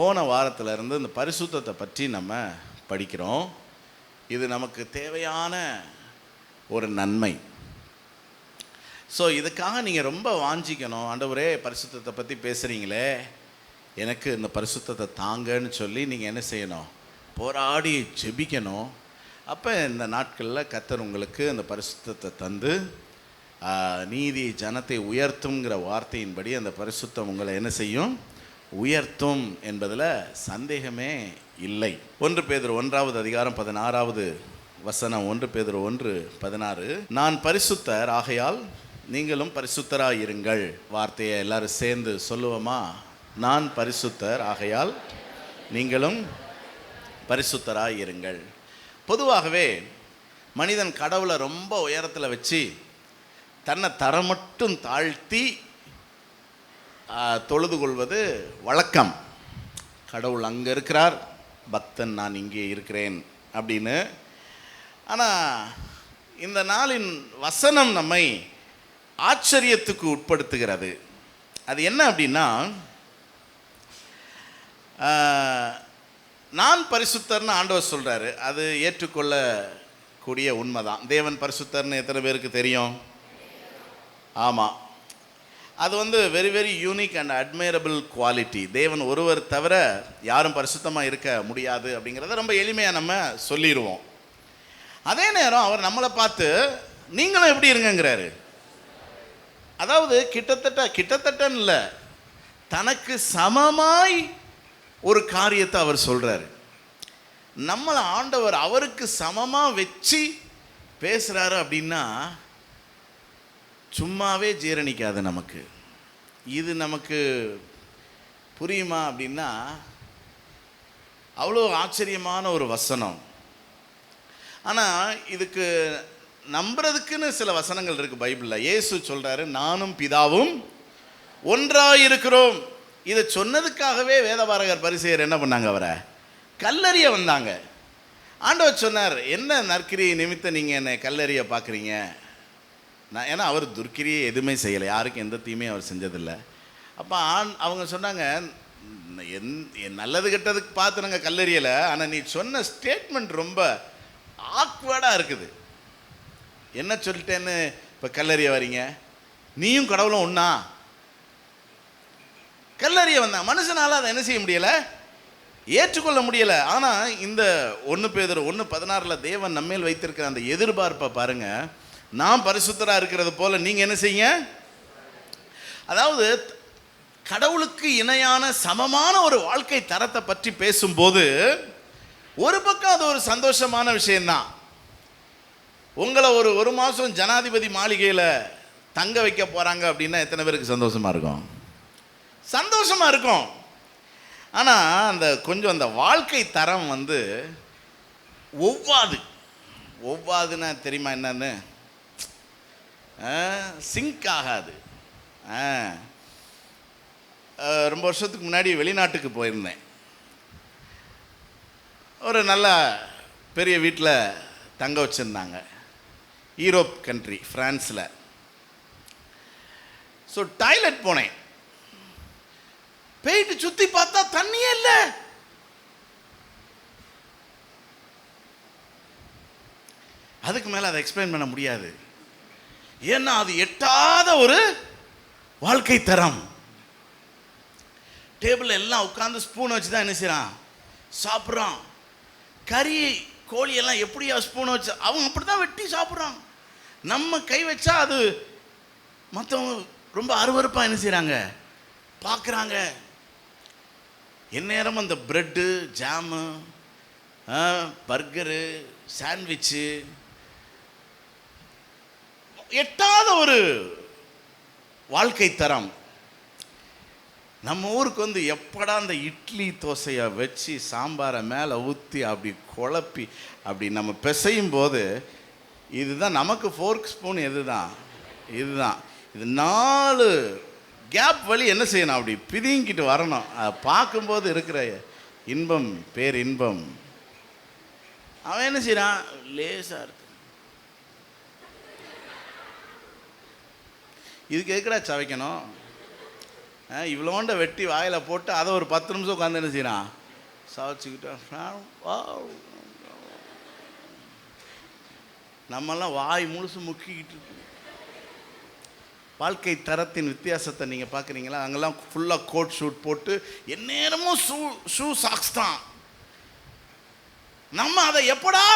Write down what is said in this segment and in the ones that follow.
போன வாரத்திலிருந்து இந்த பரிசுத்தத்தை பற்றி நம்ம படிக்கிறோம். இது நமக்கு தேவையான ஒரு நன்மை. ஸோ இதுக்காக நீங்கள் ரொம்ப வாஞ்சிக்கணும், ஆண்டவரே பரிசுத்தத்தை பற்றி பேசுகிறீங்களே, எனக்கு இந்த பரிசுத்தத்தை தாங்கன்னு சொல்லி நீங்கள் என்ன செய்யணும்? போராடி ஜெபிக்கணும். அப்போ இந்த நாட்களில் கர்த்தர் உங்களுக்கு அந்த பரிசுத்தத்தை தந்து நீதி ஜனத்தை உயர்த்துங்கிற வார்த்தையின்படி அந்த பரிசுத்தம் உங்களை என்ன செய்யும்? உயர்த்தும் என்பதில் சந்தேகமே இல்லை. 1 பேதுரு 1 அதிகாரம் 16 வசனம். 1 பேதுரு 1:16, நான் பரிசுத்தர் ஆகையால் நீங்களும் பரிசுத்தராயிருங்கள். வார்த்தையை எல்லாரும் சேர்ந்து சொல்லுவோமா? நான் பரிசுத்தர் ஆகையால் நீங்களும் பரிசுத்தராயிருங்கள். பொதுவாகவே மனிதன் கடவுளை ரொம்ப உயரத்தில் வச்சு தன்னை தரம் மட்டும் தாழ்த்தி தொழுது கொள்வது வழக்கம். கடவுள் அங்கே இருக்கிறார், பக்தன் நான் இங்கே இருக்கிறேன் அப்படின்னு. ஆனால் இந்த நாளின் வசனம் நம்மை ஆச்சரியத்துக்கு உட்படுத்துகிறது. அது என்ன அப்படின்னா, நான் பரிசுத்தர்னு ஆண்டவர் சொல்கிறாரு. அது ஏற்றுக்கொள்ளக்கூடிய உண்மைதான். தேவன் பரிசுத்தர்னு எத்தனை பேருக்கு தெரியும்? ஆமாம், அது very very unique and admirable quality. தேவன் ஒருவர் தவிர யாரும் பரிசுத்தமாக இருக்க முடியாது அப்படிங்கிறத ரொம்ப எளிமையாக நம்ம சொல்லிடுவோம். அதே நேரம் அவர் நம்மளை பார்த்து நீங்களும் எப்படி இருங்கிறாரு. அதாவது கிட்டத்தட்டன்னு இல்லை, தனக்கு சமமாய் ஒரு காரியத்தை அவர் சொல்கிறாரு. நம்மளை ஆண்டவர் அவருக்கு சமமாக வச்சு பேசுகிறாரு அப்படின்னா சும்மாவே ஜீரணிக்காது நமக்கு. இது நமக்கு புரியுமா அப்படின்னா அவ்வளோ ஆச்சரியமான ஒரு வசனம். ஆனால் இதுக்கு நம்புறதுக்குன்னு சில வசனங்கள் இருக்குது பைபிளில். இயேசு சொல்கிறாரு, நானும் பிதாவும் ஒன்றாக இருக்கிறோம். இதை சொன்னதுக்காகவே வேதபாரகர் பரிசேயர் என்ன பண்ணாங்க? அவரை கல்லறிய வந்தாங்க. ஆண்டவர் சொன்னார், என்ன நற்கிரியை நிமித்தம் நீங்கள் என்னை கல்லறிய பார்க்குறீங்க? ஏன்னா அவர் துர்க்கிரியை எதுவுமே செய்யலை, யாருக்கும் எந்த தீமையும் அவர் செஞ்சதில்லை. அப்போ அவங்க சொன்னாங்க, நல்லது கெட்டதுக்கு பார்த்து நாங்கள் கல்லறியலை, ஆனால் நீ சொன்ன ஸ்டேட்மெண்ட் ரொம்ப ஆக்வர்டாக இருக்குது. என்ன சொல்லிட்டேன்னு இப்போ கல்லறிய வரீங்க? நீயும் கடவுளும் ஒன்றா? கல்லறிய வந்தான். மனுஷனால் அதை என்ன செய்ய முடியலை, ஏற்றுக்கொள்ள முடியலை. ஆனால் இந்த 1 பேதுரு 1:16 தேவன் நம்மேல் வைத்திருக்கிற அந்த எதிர்பார்ப்பை பாருங்கள். நாம் பரிசுத்தராக இருக்கிறது போல நீங்கள் என்ன செய்யுங்க? அதாவது கடவுளுக்கு இணையான சமமான ஒரு வாழ்க்கை தரத்தை பற்றி பேசும்போது ஒரு பக்கம் அது ஒரு சந்தோஷமான விஷயந்தான். உங்களை ஒரு மாதம் ஜனாதிபதி மாளிகையில் தங்க வைக்க போகிறாங்க அப்படின்னா எத்தனை பேருக்கு சந்தோஷமாக இருக்கும்? சந்தோஷமாக இருக்கும். ஆனால் அந்த வாழ்க்கை தரம் ஒவ்வாதுன்னா தெரியுமா என்னன்னு? சிங்க் ஆகாது. ரொம்ப வருஷத்துக்கு முன்னாடி வெளிநாட்டுக்கு போயிருந்தேன். ஒரு நல்ல பெரிய வீட்டில் தங்க வச்சுருந்தாங்க, யூரோப் கண்ட்ரி, ஃப்ரான்ஸில். ஸோ டாய்லெட் போனேன். போயிட்டு சுற்றி பார்த்தா தண்ணியே இல்லை. அதுக்கு மேலே அதை எக்ஸ்பிளைன் பண்ண முடியாது. ஏன்னா அது எட்டாத ஒரு வாழ்க்கை தரம். டேபிள் எல்லாம் உட்காந்து ஸ்பூனை வச்சு தான் என்ன செய்கிறான்? சாப்பிட்றான். கறி கோழியெல்லாம் எப்படியா ஸ்பூனை வச்சு அவங்க அப்படி தான் வெட்டி சாப்பிட்றான். நம்ம கை வச்சா அது மற்றவங்க ரொம்ப அருவருப்பாக என்ன செய்கிறாங்க? பார்க்குறாங்க. எந்நேரம் அந்த ப்ரெட்டு, ஜாமு, பர்கரு, சாண்ட்விச்சு, எட்டாத ஒரு வாழ்க்கை தரம். நம்ம ஊருக்கு எப்படா அந்த இட்லி தோசையை வச்சு சாம்பாரை மேலே ஊற்றி அப்படி குழப்பி அப்படி நம்ம பிசையும் போது இதுதான் நமக்கு ஃபோர்க் ஸ்பூன். இதுதான் இது 4 கேப் வழி என்ன செய்யணும்? அப்படி பிதிங்கிட்டு வரணும். அதை பார்க்கும்போது இருக்கிற இன்பம் பேர் இன்பம். அவன் என்ன செய்கிறான்? லேசாக இருக்கு. இதுக்கு எதுக்குடா சவைக்கணும்? இவ்வளோண்ட வெட்டி வாயில் போட்டு அதை ஒரு 10 நிமிஷம் உட்காந்து என்ன செய்யறான், சாவச்சுக்கிட்டான். நம்மெல்லாம் வாய் முழுசு முக்கிக்கிட்டு இருக்கு. வாழ்க்கை தரத்தின் வித்தியாசத்தை நீங்கள் பார்க்குறீங்களா? அங்கெல்லாம் ஃபுல்லாக கோட் ஷூட் போட்டு எந்நேரமும் ஷூ சாக்ஸ் தான். நம்ம அதை எப்படா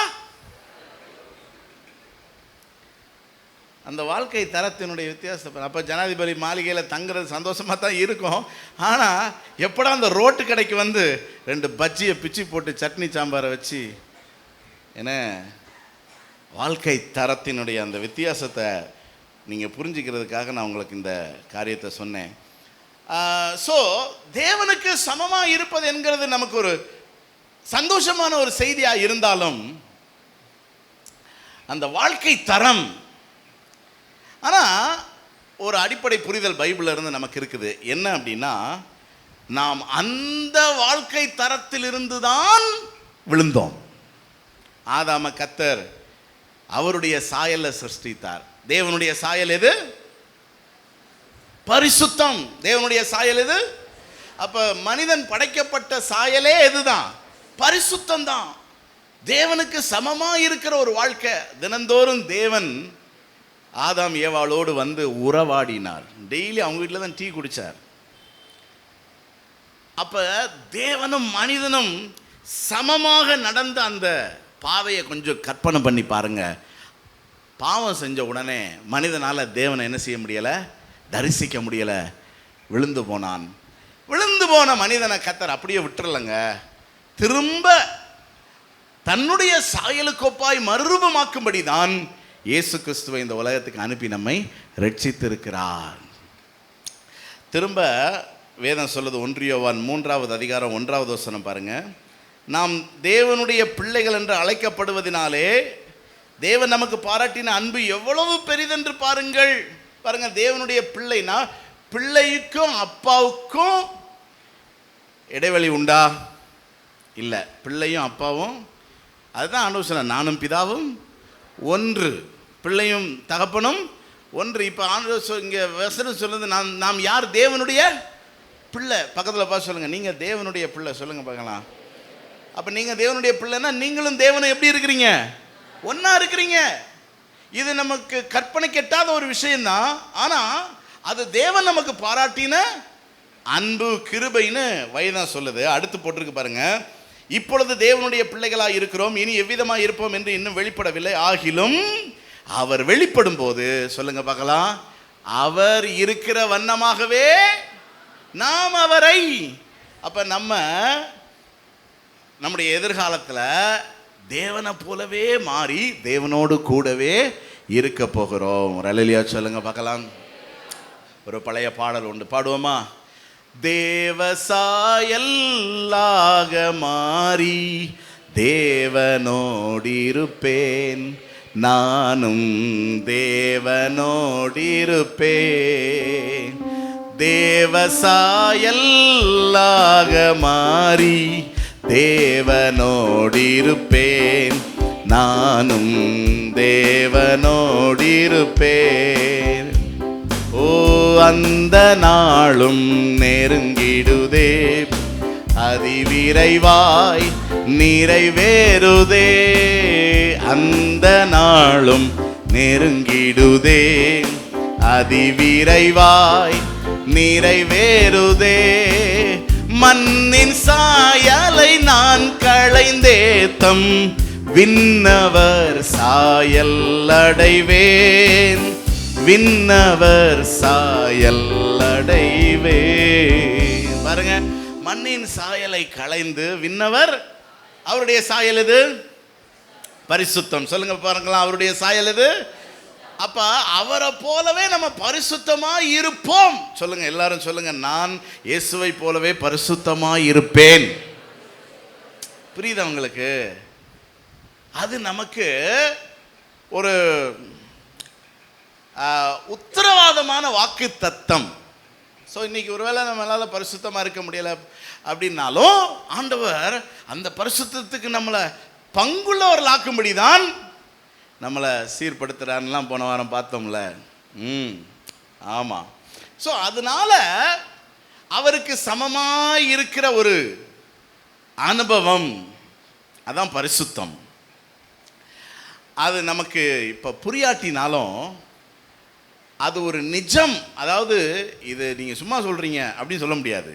அந்த வாழ்க்கை தரத்தினுடைய வித்தியாசத்தை. அப்போ ஜனாதிபதி மாளிகையில் தங்குறது சந்தோஷமாக தான் இருக்கும். ஆனால் எப்படா அந்த ரோட்டு கடைக்கு வந்து 2 பஜ்ஜியை பிச்சு போட்டு சட்னி சாம்பாரை வச்சு, என்ன வாழ்க்கை தரத்தினுடைய அந்த வித்தியாசத்தை நீங்கள் புரிஞ்சுக்கிறதுக்காக நான் உங்களுக்கு இந்த காரியத்தை சொன்னேன். ஸோ தேவனுக்கு சமமாக இருப்பது என்கிறது நமக்கு ஒரு சந்தோஷமான ஒரு செய்தியாக இருந்தாலும் அந்த வாழ்க்கை தரம், ஆனால் ஒரு அடிப்படை புரிதல் பைபிளில் இருந்து நமக்கு இருக்குது. என்ன அப்படின்னா, நாம் அந்த வாழ்க்கை தரத்திலிருந்து தான் விழுந்தோம். ஆதாம கர்த்தர் அவருடைய சாயலை சிருஷ்டித்தார். தேவனுடைய சாயல் எது? பரிசுத்தம். தேவனுடைய சாயல் எது? அப்ப மனிதன் படைக்கப்பட்ட சாயலே எதுதான்? பரிசுத்தம் தான். தேவனுக்கு சமமா இருக்கிற ஒரு வாழ்க்கை. தினந்தோறும் தேவன் ஆதாம் ஏவாளோடு வந்து உறவாடினார். டெய்லி அவங்க வீட்டில் தான் டீ குடிச்சார். அப்ப தேவனும் மனிதனும் சமமாக நடந்த அந்த பாதையை கொஞ்சம் கற்பனை பண்ணி பாருங்க. பாவம் செஞ்ச உடனே மனிதனால் தேவனை என்ன செய்ய முடியலை, தரிசிக்க முடியலை, விழுந்து போனான். விழுந்து போன மனிதனை கர்த்தர் அப்படியே விட்டுறலங்க, திரும்ப தன்னுடைய சாயலுக்கொப்பாய் மறுரூபமாக்கும்படி தான் இயேசு கிறிஸ்துவை இந்த உலகத்துக்கு அனுப்பி நம்மை ரட்சித்திருக்கிறார். திரும்ப வேதம் சொல்லுது, 1 யோவான் 3வது அதிகாரம் 1வது வசனம் பாருங்க. நாம் தேவனுடைய பிள்ளைகள் என்று அழைக்கப்படுவதனாலே தேவன் நமக்கு பாராட்டின அன்பு எவ்வளவு பெரிதென்று பாருங்கள். பாருங்க, தேவனுடைய பிள்ளைனா பிள்ளைக்கும் அப்பாவுக்கும் இடைவெளி உண்டா? இல்லை. பிள்ளையும் அப்பாவும், அதுதான் ஆண்டவர் சொன்னார், நானும் பிதாவும் ஒன்று, பிள்ளையும் தகப்பனும் ஒன்று. இப்போ ஆண்டவர் இங்கே வசனம் சொல்லுது, நாம் யார்? தேவனுடைய பிள்ளை. பக்கத்தில் பார்த்து சொல்லுங்கள், நீங்கள் தேவனுடைய பிள்ளை. சொல்லுங்கள் பார்க்கலாம். அப்போ நீங்கள் தேவனுடைய பிள்ளைன்னா நீங்களும் தேவனை எப்படி இருக்கிறீங்க? ஒன்றா இருக்கிறீங்க. இது நமக்கு கற்பனை கெட்டாத ஒரு விஷயம்தான். ஆனால் அது தேவன் நமக்கு பாராட்டின அன்பு, கிருபைன்னு வயதான் சொல்லுது. அடுத்து போட்டிருக்கு பாருங்க, இப்பொழுது தேவனுடைய பிள்ளைகளாக இருக்கிறோம், இனி எவ்விதமாக இருப்போம் என்று இன்னும் வெளிப்படவில்லை. ஆகிலும் அவர் வெளிப்படும் போது, சொல்லுங்க பார்க்கலாம், அவர் இருக்கிற வண்ணமாகவே நாம் அவரை. அப்ப நம்முடைய எதிர்காலத்தில் தேவனை போலவே மாறி தேவனோடு கூடவே இருக்க போகிறோம். அல்லேலூயா சொல்லுங்க பார்க்கலாம். ஒரு பழைய பாடல் உண்டு, பாடுவோமா? தேவசாயல்லாக மாறி தேவனோடிருப்பேன், நானும் தேவனோடிருப்பேன். தேவசாயல்லாக மாறி தேவனோடிருப்பேன், நானும் தேவனோடிருப்பேன். ஓ, அந்த நாளும் நெருங்கிடுதே, அதிவிரைவாய் நிறைவேறுதே. அந்த நாளும் நெருங்கிடுதே, அதிவிரைவாய் நிறைவேறுதே. மண்ணின் சாயலை நான் களைந்தேத்தம் விண்ணவர் சாயல் அடைவேன், விண்ணவர் சாயல் அடைவேன். பாருங்க, மண்ணின் சாயலை களைந்து விண்ணவர், அவருடைய சாயல் எது? பரிசுத்தம். சொல்லுங்க பாருங்களா, அவருடைய சாயல் எது? அப்ப அவரை போலவே நம்ம பரிசுத்தமாய் இருப்போம். சொல்லுங்க, எல்லாரும் சொல்லுங்க, நான் இயேசுவை போலவே பரிசுத்தமாய் இருப்பேன். புரியுதா உங்களுக்கு? அது நமக்கு ஒரு உத்தரவாதமான வாக்கு தத்தம். ஸோ இன்னைக்கு ஒருவேளை நம்மளால பரிசுத்தமாக இருக்க முடியலை அப்படின்னாலும் ஆண்டவர் அந்த பரிசுத்தத்துக்கு நம்மளை பங்குள்ளவர்கள் ஆக்கும்படி தான் நம்மளை சீர்படுத்துகிறான்லாம் போன வாரம் பார்த்தோம்ல. ஆமாம். ஸோ அதனால அவருக்கு சமமாய் இருக்கிற ஒரு அனுபவம், அதான் பரிசுத்தம். அது நமக்கு இப்போ புரியாட்டினாலும் அது ஒரு நிஜம். அதாவது இது நீங்கள் சும்மா சொல்கிறீங்க அப்படின்னு சொல்ல முடியாது.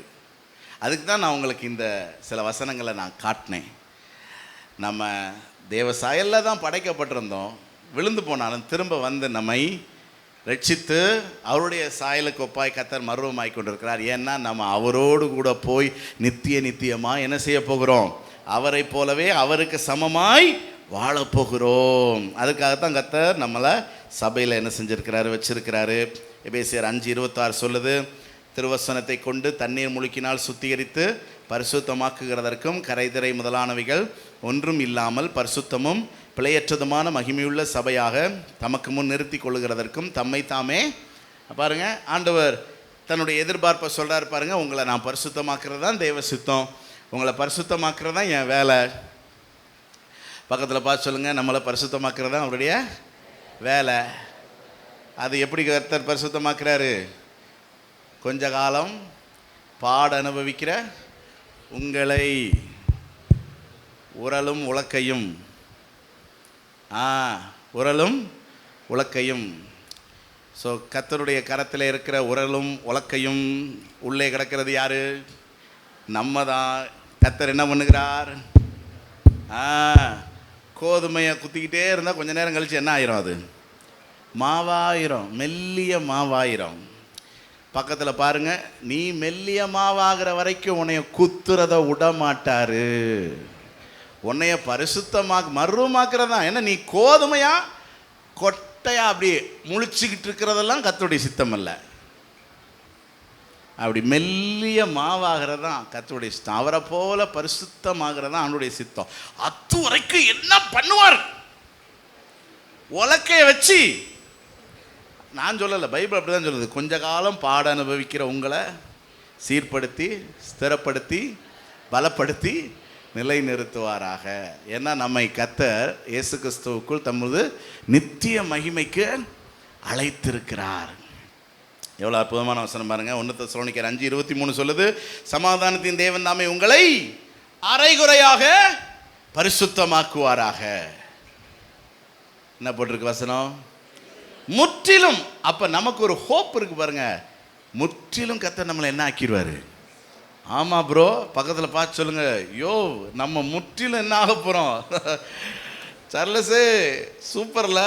அதுக்கு தான் நான் உங்களுக்கு இந்த சில வசனங்களை நான் காட்டினேன். நம்ம தேவ சாயலில் தான் படைக்கப்பட்டிருந்தோம். விழுந்து போனாலும் திரும்ப வந்து நம்மை ரட்சித்து அவருடைய சாயலுக்கு ஒப்பாய் கர்த்தர் மறுரூபமாய் கொண்டிருக்கிறார். ஏன்னா நம்ம அவரோடு கூட போய் நித்தியமாக என்ன செய்ய போகிறோம்? அவரை போலவே அவருக்கு சமமாய் வாழப்போகிறோம். அதுக்காகத்தான் கர்த்தர் நம்மளை சபையில் என்ன செஞ்சுருக்கிறாரு, வச்சிருக்கிறாரு. எபேசியர் 5:26 சொல்லுது, திருவசனத்தை கொண்டு தண்ணீர் முழுக்கினால் சுத்திகரித்து பரிசுத்தமாக்குகிறதற்கும் கரைதிரை முதலானவைகள் ஒன்றும் இல்லாமல் பரிசுத்தமும் பிழையற்றதுமான மகிமையுள்ள சபையாக தமக்கு முன் நிறுத்தி கொள்ளுகிறதற்கும் தம்மை தாமே. பாருங்க, ஆண்டவர் தன்னுடைய எதிர்பார்ப்பை சொல்கிறார் பாருங்க. உங்களை நான் பரிசுத்தமாக்குறது தான் தேவ சித்தம், உங்களை பரிசுத்தமாக்குறது தான் என் வேலை. பக்கத்தில் பார்த்து சொல்லுங்கள், நம்மளை பரிசுத்தமாக்குறது தான் அவருடைய வேலை. அது எப்படி கர்த்தர் பரிசுத்தமாக்குறாரு? கொஞ்ச காலம் பாட அனுபவிக்கிற உங்களை உரலும் உலக்கையும் உரலும் உலக்கையும். ஸோ கர்த்தருடைய கரத்தில் இருக்கிற உரலும் உலக்கையும் உள்ளே கிடக்கிறது யாரு? நம்ம தான். கர்த்தர் என்ன பண்ணுகிறார்? கோதுமையை குத்திக்கிட்டே இருந்தால் கொஞ்ச நேரம் கழித்து என்ன ஆயிரும்? அது மாவாயிரும், மெல்லிய மாவாயிரும். பக்கத்தில் பாருங்கள், நீ மெல்லிய மாவாகிற வரைக்கும் உன்னைய குத்துறத விட மாட்டாரு. உன்னைய மறுரூபமாக்குறதா. ஏன்னா நீ கோதுமையா கொட்டையா அப்படி முழிச்சுக்கிட்டு இருக்கிறதெல்லாம் கர்த்தருடைய சித்தம் இல்லை. அப்படி மெல்லிய மாவாகிறதான் கர்த்தருடைய சித்தம். அவரை போல பரிசுத்தமாகிறதான் அவனுடைய சித்தம். அத்து வரைக்கும் என்ன பண்ணுவார்? உலக்கைய வச்சு. நான் சொல்லலை, பைபிள் அப்படி தான் சொல்லுது. கொஞ்ச காலம் பாட அனுபவிக்கிற உங்களை சீர்படுத்தி ஸ்திரப்படுத்தி பலப்படுத்தி நிலை நிறுத்துவாராக. ஏன்னா நம்மை கர்த்தர் இயேசு கிறிஸ்துவுக்குள் தமது நித்திய மகிமைக்கு அழைத்திருக்கிறார். எவ்வளோ அற்புதமான வசனம் பாருங்க. 1 தெசலோனிக்கர் 5:23 சொல்லுது, சமாதானத்தின் தேவன் தாமே உங்களை அரைகுறையாக பரிசுத்தமாக்குவாராக. என்ன போட்டிருக்கு வசனம்? முற்றிலும். அப்ப நமக்கு ஒரு ஹோப் இருக்கு பாருங்க. முற்றிலும் கர்த்தர் நம்மளை என்ன ஆக்கிடுவாரு? ஆமா ப்ரோ, பக்கத்தில் பார்த்து சொல்லுங்க, யோ நம்ம முற்றிலும் என்ன ஆக போறோம்? சார்லஸு சூப்பர்ல.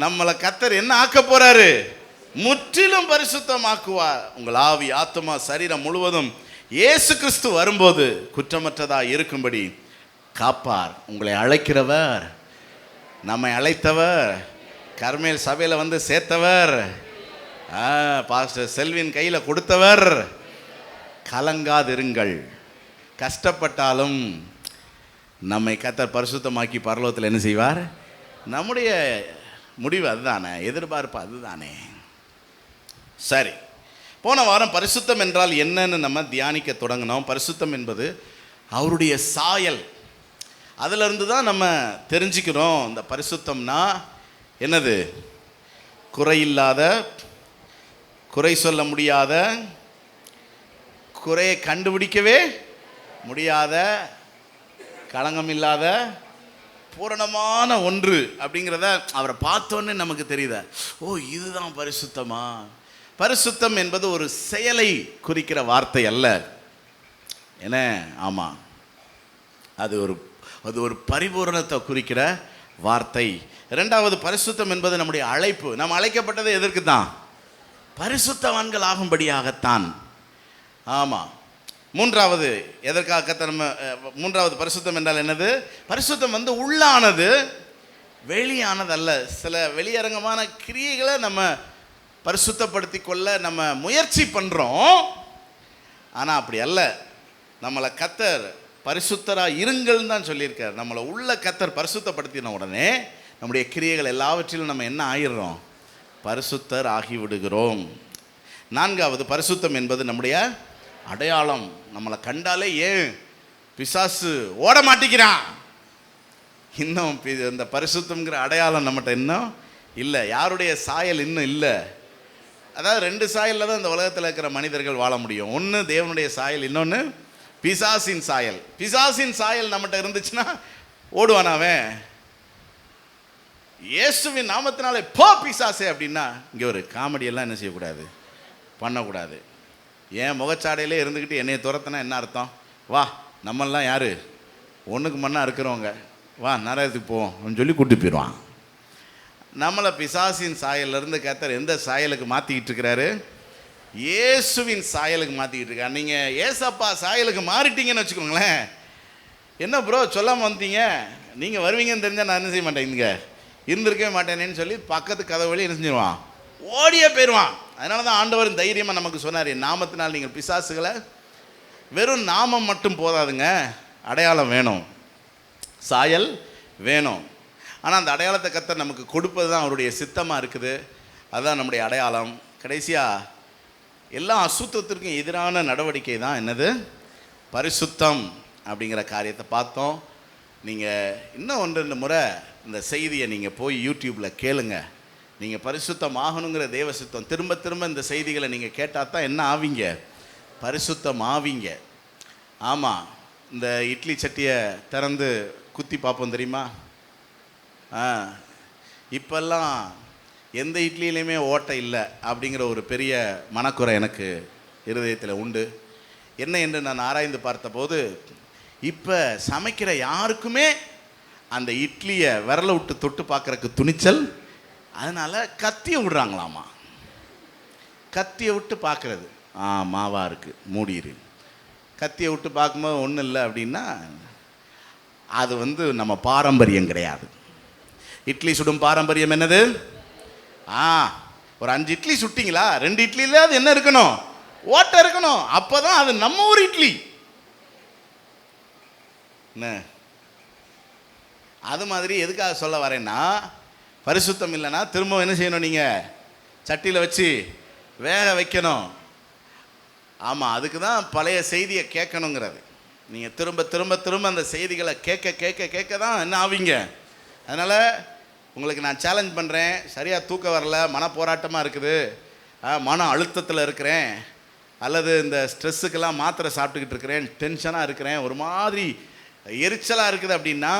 நம்மளை கர்த்தர் என்ன ஆக்க போறாரு? முற்றிலும் பரிசுத்தமாக்குவார். உங்கள் ஆவி ஆத்துமா சரீரம் முழுவதும் இயேசு கிறிஸ்து வரும்போது குற்றமற்றதா இருக்கும்படி காப்பார். உங்களை அழைக்கிறவர், நம்மை அழைத்தவர், கர்மேல் சபையில் வந்து சேர்த்தவர், பாஸ்டர் செல்வின் கையில் கொடுத்தவர். கலங்காதிருங்கள். கஷ்டப்பட்டாலும் நம்மை கர்த்தர் பரிசுத்தமாக்கி பரலோகத்தில் என்ன செய்வார்? நம்முடைய முடிவு அதுதானே, எதிர்பார்ப்பு அதுதானே. சரி, போன வாரம் பரிசுத்தம் என்றால் என்னன்னு நம்ம தியானிக்க தொடங்கினோம். பரிசுத்தம் என்பது அவருடைய சாயல். அதிலிருந்து தான் நம்ம தெரிஞ்சுக்கிறோம். இந்த பரிசுத்தம்னா என்னது? குறையில்லாத, குறை சொல்ல முடியாத, குறையை கண்டுபிடிக்கவே முடியாத, களங்கம் இல்லாத பூரணமான ஒன்று அப்படிங்கிறத அவரை பார்த்தோன்னே நமக்கு தெரியுது. ஓ, இதுதான் பரிசுத்தமா? பரிசுத்தம் என்பது ஒரு செயலை குறிக்கிற வார்த்தை அல்ல. என்ன? ஆமாம், அது ஒரு பரிபூரணத்தை குறிக்கிற வார்த்தை. இரண்டாவது, பரிசுத்தம் என்பது நம்முடைய அழைப்பு. நாம் அழைக்கப்பட்டது எதற்கு தான்? பரிசுத்தவான்கள் ஆகும்படியாகத்தான். ஆமாம். மூன்றாவது, எதற்காக நம்ம மூன்றாவது பரிசுத்தம் என்றால் என்னது? பரிசுத்தம் வந்து உள்ளானது, வெளியானது அல்ல. சில வெளியரங்கமான கிரியைகளை நம்ம பரிசுத்தப்படுத்தி கொள்ள நம்ம முயற்சி பண்ணுறோம். ஆனால் அப்படி அல்ல. நம்மளை கர்த்தர் பரிசுத்தராக இருங்கள்னு தான் சொல்லியிருக்கார். நம்மளை உள்ள கர்த்தர் பரிசுத்தப்படுத்தின உடனே நம்முடைய கிரியைகள் எல்லாவற்றிலும் நம்ம என்ன ஆகிடுறோம்? பரிசுத்தர் ஆகிவிடுகிறோம். நான்காவது, பரிசுத்தம் என்பது நம்முடைய அடையாளம். நம்மளை கண்டாலே ஏன் பிசாசு ஓட மாட்டேங்கிறான்? இன்னும் இந்த பரிசுத்தம்ங்கிற அடையாளம் நம்மகிட்ட இன்னும் இல்லை. யாருடைய சாயல் இன்னும் இல்லை? அதாவது 2 சாயலில் தான் இந்த உலகத்தில் இருக்கிற மனிதர்கள் வாழ முடியும். ஒன்று தேவனுடைய சாயல், இன்னொன்று பிசாசின் சாயல். பிசாசின் சாயல் நம்மகிட்ட இருந்துச்சுன்னா ஓடுவானாவன். இயேசுவின் நாமத்தினாலே போ பிசாசே அப்படின்னா இங்கே ஒரு காமெடியெல்லாம் என்ன செய்யக்கூடாது, பண்ணக்கூடாது. ஏன் முகச்சாடையிலே இருந்துக்கிட்டு என்னையை துரத்தினா என்ன அர்த்தம்? வா நம்மெல்லாம் யார், ஒன்றுக்கு மண்ணாக இருக்கிறவங்க, வா நரகத்துக்கு போவோம் அப்படின்னு சொல்லி கூப்பிட்டு போயிடுவான். நம்மளை பிசாசின் சாயலிருந்து கர்த்தர் எந்த சாயலுக்கு மாற்றிக்கிட்டு இருக்கிறாரு? இயேசுவின் சாயலுக்கு மாற்றிக்கிட்டு இருக்காரு. நீங்கள் ஏசப்பா சாயலுக்கு மாறிட்டீங்கன்னு வச்சுக்கோங்களேன். என்ன ப்ரோ சொல்லாமல் வந்தீங்க, நீங்கள் வருவீங்கன்னு தெரிஞ்சால் நான் என்ன செய்ய மாட்டேன், இங்கே இருந்திருக்கவே மாட்டேனேன்னு சொல்லி பக்கத்து கதை வழி என்ன செஞ்சிருவான், ஓடியே போயிடுவான். அதனால தான் ஆண்டவர் தைரியமாக நமக்கு சொன்னார், என் நாமத்தினால் நீங்கள் பிசாசுகளை, வெறும் நாமம் மட்டும் போதாதுங்க, அடையாளம் வேணும், சாயல் வேணும். ஆனால் அந்த அடையாளத்தை கர்த்தர் நமக்கு கொடுப்பது தான் அவருடைய சித்தமாக இருக்குது. அதுதான் நம்முடைய அடையாளம். கடைசியாக எல்லா அசுத்தத்திற்கும் எதிரான நடவடிக்கை தான் என்னது, பரிசுத்தம் அப்படிங்கிற காரியத்தை பார்த்தோம். நீங்கள் இன்னும் 1-2 முறை இந்த செய்தியை நீங்கள் போய் யூடியூப்பில் கேளுங்க. நீங்கள் பரிசுத்தம் ஆகணுங்கிற தேவ சித்தம் திரும்ப திரும்ப இந்த செய்திகளை நீங்கள் கேட்டால் தான் என்ன ஆவீங்க, பரிசுத்தம் ஆவீங்க. ஆமாம், இந்த இட்லி சட்டியை திறந்து குத்தி பார்ப்போம் தெரியுமா? இப்பெல்லாம் எந்த இட்லியிலையுமே ஓட்டை இல்லை அப்படிங்கிற ஒரு பெரிய மனக்குறை எனக்கு இருதயத்தில் உண்டு. என்ன என்று நான் ஆராய்ந்து பார்த்தபோது, இப்போ சமைக்கிற யாருக்குமே அந்த இட்லியை விரலை விட்டு தொட்டு பார்க்குறக்கு துணிச்சல். அதனால் கத்தியை விடுறாங்களாமா. கத்தியை விட்டு பார்க்குறது, மாவாக இருக்குது மூடிடு. கத்தியை விட்டு பார்க்கும்போது ஒன்றும் இல்லை அப்படின்னா அது நம்ம பாரம்பரியம் கிடையாது. இட்லி சுடும் பாரம்பரியம் என்னது? ஒரு 5 இட்லி சுட்டிங்களா, 2 இட்லியில அது என்ன இருக்கணும், ஓட்டை இருக்கணும். அப்போ தான் அது நம்ம ஊர் இட்லி. என்ன அது மாதிரி எதுக்காக சொல்ல வரேன்னா, பரிசுத்தம் இல்லைன்னா திரும்ப என்ன செய்யணும், நீங்கள் சட்டியில் வச்சு வேக வைக்கணும். ஆமாம், அதுக்கு தான் பழைய செய்தியை கேட்கணுங்கிறது. நீங்கள் திரும்ப திரும்ப திரும்ப அந்த செய்திகளை கேட்க கேட்க கேட்க தான் என்ன ஆவீங்க. அதனால் உங்களுக்கு நான் சேலஞ்ச் பண்ணுறேன். சரியாக தூக்கம் வரல, மன போராட்டமாக இருக்குது, மன அழுத்தத்தில் இருக்கிறேன், அல்லது இந்த ஸ்ட்ரெஸ்ஸுக்கெல்லாம் மாத்திரை சாப்பிட்டுக்கிட்டு இருக்கிறேன், டென்ஷனாக இருக்கிறேன், ஒரு மாதிரி எரிச்சலாக இருக்குது அப்படின்னா,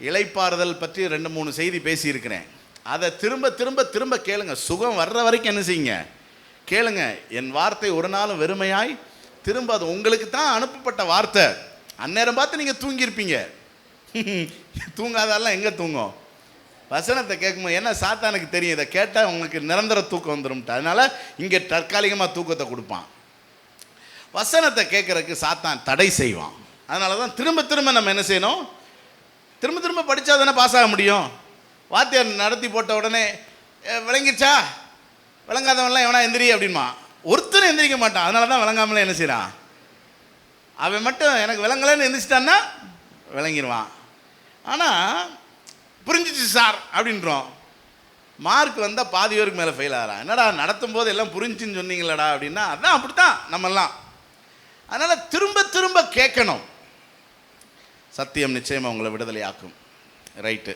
இளைப்பாறுதல் பற்றி 2-3 செய்தி பேசியிருக்கிறேன். அதை திரும்ப திரும்ப திரும்ப கேளுங்க. சுகம் வர்ற வரைக்கும் என்ன செய்யுங்க, கேளுங்க. என் வார்த்தை ஒரு நாளும் வெறுமையாய் திரும்ப, அது உங்களுக்கு தான் அனுப்பப்பட்ட வார்த்தை. அந்நேரம் பார்த்து நீங்கள் தூங்கியிருப்பீங்க. தூங்காதெல்லாம் எங்கே தூங்கும்? வசனத்தை கேட்கும்போது. ஏன்னா சாத்தானுக்கு தெரியும், இதை கேட்டால் உங்களுக்கு நிரந்தர தூக்கம் வந்துடும்ட்டு. அதனால் இங்கே தற்காலிகமாக தூக்கத்தை கொடுப்பான். வசனத்தை கேட்குறதுக்கு சாத்தான் தடை செய்வான். அதனால தான் திரும்ப திரும்ப நம்ம என்ன செய்யணும், திரும்ப திரும்ப படித்தா தானே பாஸ் ஆக முடியும். வாத்தியார் நடத்தி போட்ட உடனே விளங்கிடுச்சா, விளங்காதவன்லாம் எவனா எந்திரி அப்படின்மா, ஒருத்தரும் எந்திரிக்க மாட்டான். அதனால தான் விளங்காமலே என்ன செய்கிறான், அவன் மட்டும் எனக்கு விளங்கலைன்னு எந்திரிச்சிட்டான்னா விளங்கிடுவான். ஆனால் புரிஞ்சிச்சு சார் அப்படின்றோம், மார்க் வந்தால் பாதி பேருக்கு மேலே ஃபெயில் ஆகிறான். என்னடா நடத்தும் போது எல்லாம் புரிஞ்சுன்னு சொன்னீங்களடா அப்படின்னா, அதான் அப்படித்தான் நம்மெல்லாம். அதனால் திரும்ப திரும்ப கேட்கணும். சத்தியம் நிச்சயமாக உங்களை விடுதலை ஆக்கும். ரைட்டு.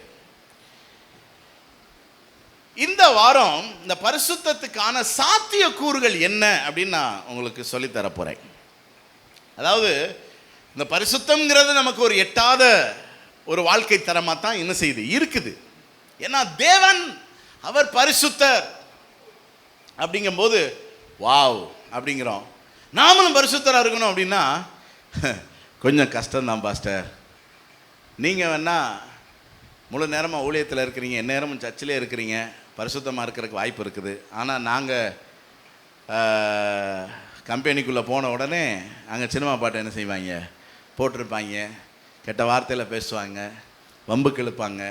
இந்த வாரம் இந்த பரிசுத்தத்துக்கான சாத்திய கூறுகள் என்ன அப்படின்னு நான் உங்களுக்கு சொல்லித்தர போகிறேன். அதாவது இந்த பரிசுத்தம்ங்கிறது நமக்கு ஒரு எட்டாத ஒரு வாழ்க்கை தரமாக தான் என்ன செய்யுது இருக்குது. ஏன்னா தேவன் அவர் பரிசுத்தர் அப்படிங்கும்போது வாவ் அப்படிங்கிறோம். நாமளும் பரிசுத்தராக இருக்கணும் அப்படின்னா கொஞ்சம் கஷ்டம்தான் பாஸ்டர். நீங்கள் வேணா முழு நேரமாக ஊழியத்தில் இருக்கிறீங்க, எந்நேரமும் சர்ச்சிலே இருக்கிறீங்க, பரிசுத்தமாக இருக்கிறதுக்கு வாய்ப்பு இருக்குது. ஆனால் நாங்கள் கம்பெனிக்குள்ளே போன உடனே அங்கே சினிமா பாட்டு என்ன செய்வாங்க போட்டிருப்பாங்க, கெட்ட வார்த்தையில் பேசுவாங்க, வம்புக்கு இழுப்பாங்க,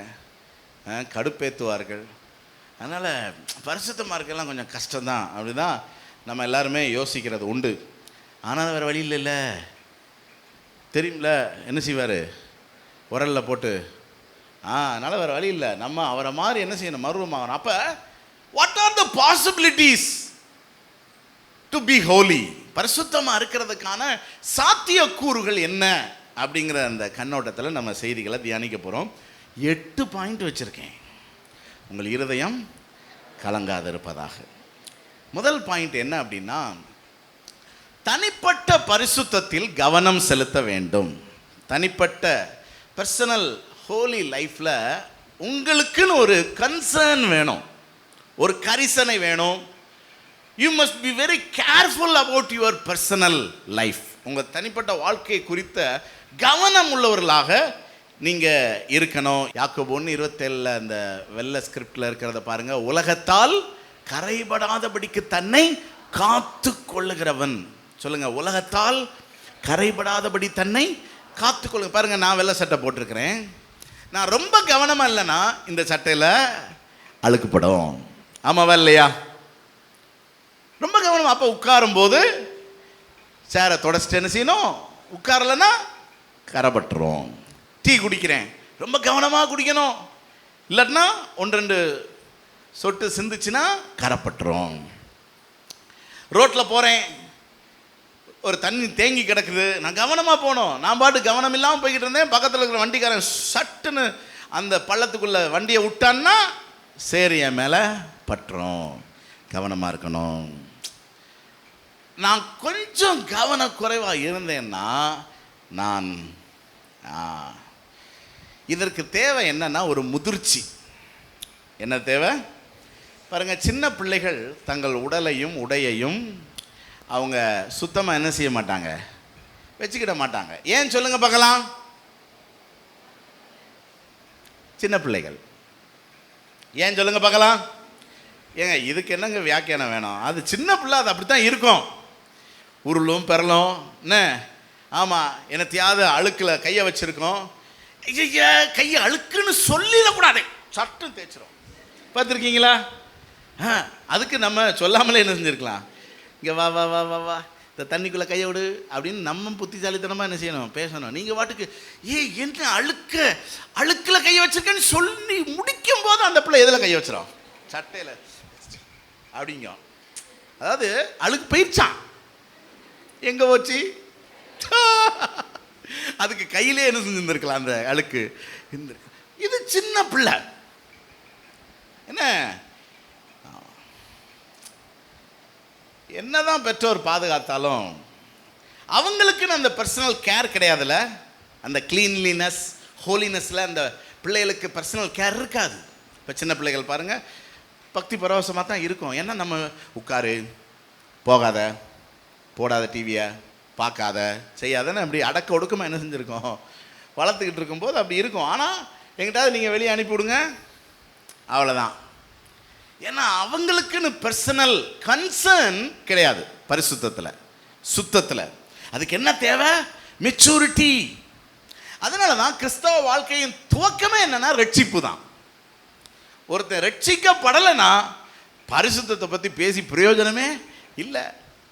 கடுப்பேற்றுவார்கள். அதனால் பரிசுத்தமாக இருக்கலாம் கொஞ்சம் கஷ்டம்தான். அப்படி தான் நம்ம எல்லாருமே யோசிக்கிறது உண்டு. ஆனால் வேறு வழி இல்லைல்ல, தெரியும்ல என்ன செய்வார், உரலில் போட்டு. அதனால் வேறு வழி இல்லை, நம்ம அவரை மாதிரி என்ன செய்யணும், மருவமாகணும். அப்போ what are the possibilities to be Holi, பரிசுத்தமாக இருக்கிறதுக்கான சாத்தியக்கூறுகள் என்ன அப்படிங்கிற அந்த கண்ணோட்டத்தில் நம்ம செய்திகளை தியானிக்க போகிறோம். 8 பாயிண்ட் வச்சுருக்கேன். உங்கள் இருதயம் கலங்காது இருப்பதாக. முதல் பாயிண்ட் என்ன அப்படின்னா, தனிப்பட்ட பரிசுத்தத்தில் கவனம் செலுத்த வேண்டும். தனிப்பட்ட பர்சனல் ஹோலி லைஃப்பில் உங்களுக்குன்னு ஒரு கன்சர்ன் வேணும், ஒரு கரிசனை வேணும். You must be very careful about your personal life. உங்கள் தனிப்பட்ட வாழ்க்கை குறித்த கவனம் உள்ளவர்களாக நீங்கள் இருக்கணும். யாக்கோபு 1:27 அந்த வெள்ளை ஸ்கிரிப்டில் இருக்கிறத பாருங்கள். உலகத்தால் கரைபடாதபடிக்கு தன்னை காத்து கொள்ளுகிறவன். சொல்லுங்கள், உலகத்தால் கரைபடாதபடி தன்னை காத்துக்கொள்ளுங்க. பாருங்கள், நான் வெள்ளை சட்டை போட்டிருக்கிறேன். நான் ரொம்ப கவனமாக இல்லைன்னா இந்த சட்டையில் அழுக்குப்படும். ஆமாவா இல்லையா? ரொம்ப கவனம். அப்போ உட்காரும் போது சேரை தொடச்சிட்டு என்ன செய்யணும்? உட்காரலைன்னா கரைபட்டுரும். டீ குடிக்கிறேன், ரொம்ப கவனமாக குடிக்கணும். இல்லைன்னா 1-2 சொட்டு சிந்துச்சுன்னா கரைப்பட்டுரும். ரோட்டில் போகிறேன், ஒரு தண்ணி தேங்கி கிடக்குது, நான் கவனமாக போகணும். நான் பாட்டு கவனம் இல்லாமல் போய்கிட்டு இருந்தேன். பக்கத்தில் இருக்கிற வண்டிக்காரன் சட்டுன்னு அந்த பள்ளத்துக்குள்ளே வண்டியை விட்டான்னா சரி என் மேலே பட்டுரும். கவனமாக இருக்கணும். நான் கொஞ்சம் கவனக்குறைவாக இருந்தேன்னா நான் இதற்கு தேவை என்னன்னா ஒரு முதிர்ச்சி. என்ன தேவை பாருங்கள், சின்ன பிள்ளைகள் தங்கள் உடலையும் உடையையும் அவங்க சுத்தமாக என்ன செய்ய மாட்டாங்க, வச்சுக்கிட மாட்டாங்க. ஏன் சொல்லுங்க பார்க்கலாம்? சின்ன பிள்ளைகள் ஏன் சொல்லுங்க பார்க்கலாம்? ஏங்க இதுக்கு என்னங்க வியாக்கியானம் வேணும்? அது சின்ன பிள்ளை, அது அப்படி தான் இருக்கும். உருளும் பெறலும் என்ன. ஆமாம், என்னத்தையாவது அழுக்கில் கையை வச்சுருக்கோம். ஐயா கையை அழுக்குன்னு சொல்லிடக்கூடாது, சட்டு தேய்ச்சிரும். பார்த்துருக்கீங்களா? அதுக்கு நம்ம சொல்லாமலே என்ன செஞ்சுருக்கலாம், இங்கே வா வா வா வா வா இந்த தண்ணிக்குள்ளே கையை விடு அப்படின்னு நம்ம புத்திசாலித்தனமாக என்ன செய்யணும், பேசணும். நீங்கள் வாட்டுக்கு என்ன அழுக்கில் கையை வச்சிருக்கேன்னு சொல்லி முடிக்கும் போது அந்த பிள்ளை எதில் கையை வச்சிடும்? சட்டையில் அப்படிங்க. அதாவது அழுக்கு போயிடுச்சான், எங்கே போச்சு? அதுக்கு கையிலே என்ன செஞ்சுருந்துருக்கலாம் அந்த அழுக்கு. இது சின்ன பிள்ளை என்ன. என்னதான் பெற்றோர் பாதுகாத்தாலும் அவங்களுக்குன்னு அந்த பர்சனல் கேர் கிடையாதுல்ல. அந்த கிளீன்லினஸ் ஹோலினஸில் அந்த பிள்ளைகளுக்கு பர்சனல் கேர் இருக்காது. இப்போ சின்ன பிள்ளைகள் பாருங்கள், பக்தி பரவசமாக தான் இருக்கும். ஏன்னா நம்ம உட்காரு, போகாத, போடாத டிவியை, பார்க்காத, செய்யாதன்னு அப்படி அடக்க ஒடுக்கமாக என்ன செஞ்சுருக்கோம், வளர்த்துக்கிட்டு இருக்கும்போது அப்படி இருக்கும். ஆனால் எங்கிட்டாவது நீங்கள் வெளியே அனுப்பிவிடுங்க, அவ்வளோதான். ஏன்னா அவங்களுக்குன்னு பர்சனல் கன்சர்ன் கிடையாது பரிசுத்தத்தில், சுத்தத்தில். அதுக்கு என்ன தேவை? மெச்சூரிட்டி. அதனால தான் கிறிஸ்தவ வாழ்க்கையின் துவக்கமே என்னன்னா ரட்சிப்பு தான். ஒருத்தன் ரட்சிக்கப்படலைன்னா பரிசுத்தத்தை பற்றி பேசி பிரயோஜனமே இல்லை.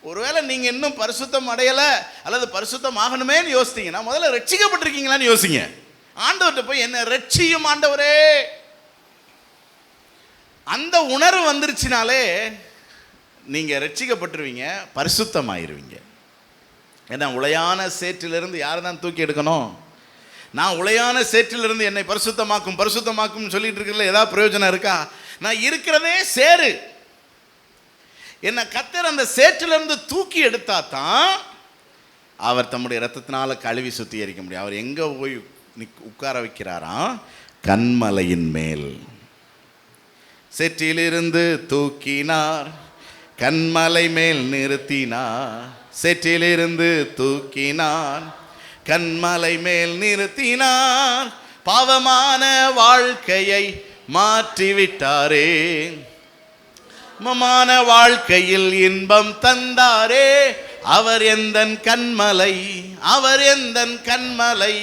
ஒருவேளை நீங்கள் இன்னும் பரிசுத்தம் அடையலை அல்லது பரிசுத்தம் ஆகணுமேன்னு யோசித்தீங்கன்னா முதல்ல ரட்சிக்கப்பட்டிருக்கீங்களான்னு யோசிங்க. ஆண்டவர்கிட்ட போய் என்ன ரட்சியும் ஆண்டவரே, அந்த உணர்வு வந்துருச்சுனாலே நீங்கள் ரட்சிக்கப்பட்டுருவீங்க, பரிசுத்தமாயிருவீங்க. ஏன்னா உளையான சேற்றிலிருந்து யார் தான் தூக்கி எடுக்கணும்? நான் உளையான சேற்றிலிருந்து என்னை பரிசுத்தமாக்கும் பரிசுத்தமாக்கும் சொல்லிட்டு இருக்கிறதுல ஏதாவது பிரயோஜனம் இருக்கா? நான் இருக்கிறதே சேரு. என்னை கர்த்தர் அந்த சேற்றிலிருந்து தூக்கி எடுத்தா தான் அவர் தம்முடைய இரத்தத்தினால கழுவி சுத்திகரிக்க முடியும். அவர் எங்கே போய் உட்கார வைக்கிறாராம்? கன்மலையின் மேல். சேற்றிலிருந்து தூக்கினார், கன்மலை மேல் நிறுத்தினார். சேற்றிலிருந்து தூக்கினார், கன்மலை மேல் நிறுத்தினார். பாவமான வாழ்க்கையை மாற்றிவிட்டாரே, மமான வாழ்க்கையில் இன்பம் தந்தாரே. அவர் எந்தன் கன்மலை, அவர் எந்தன் கன்மலை,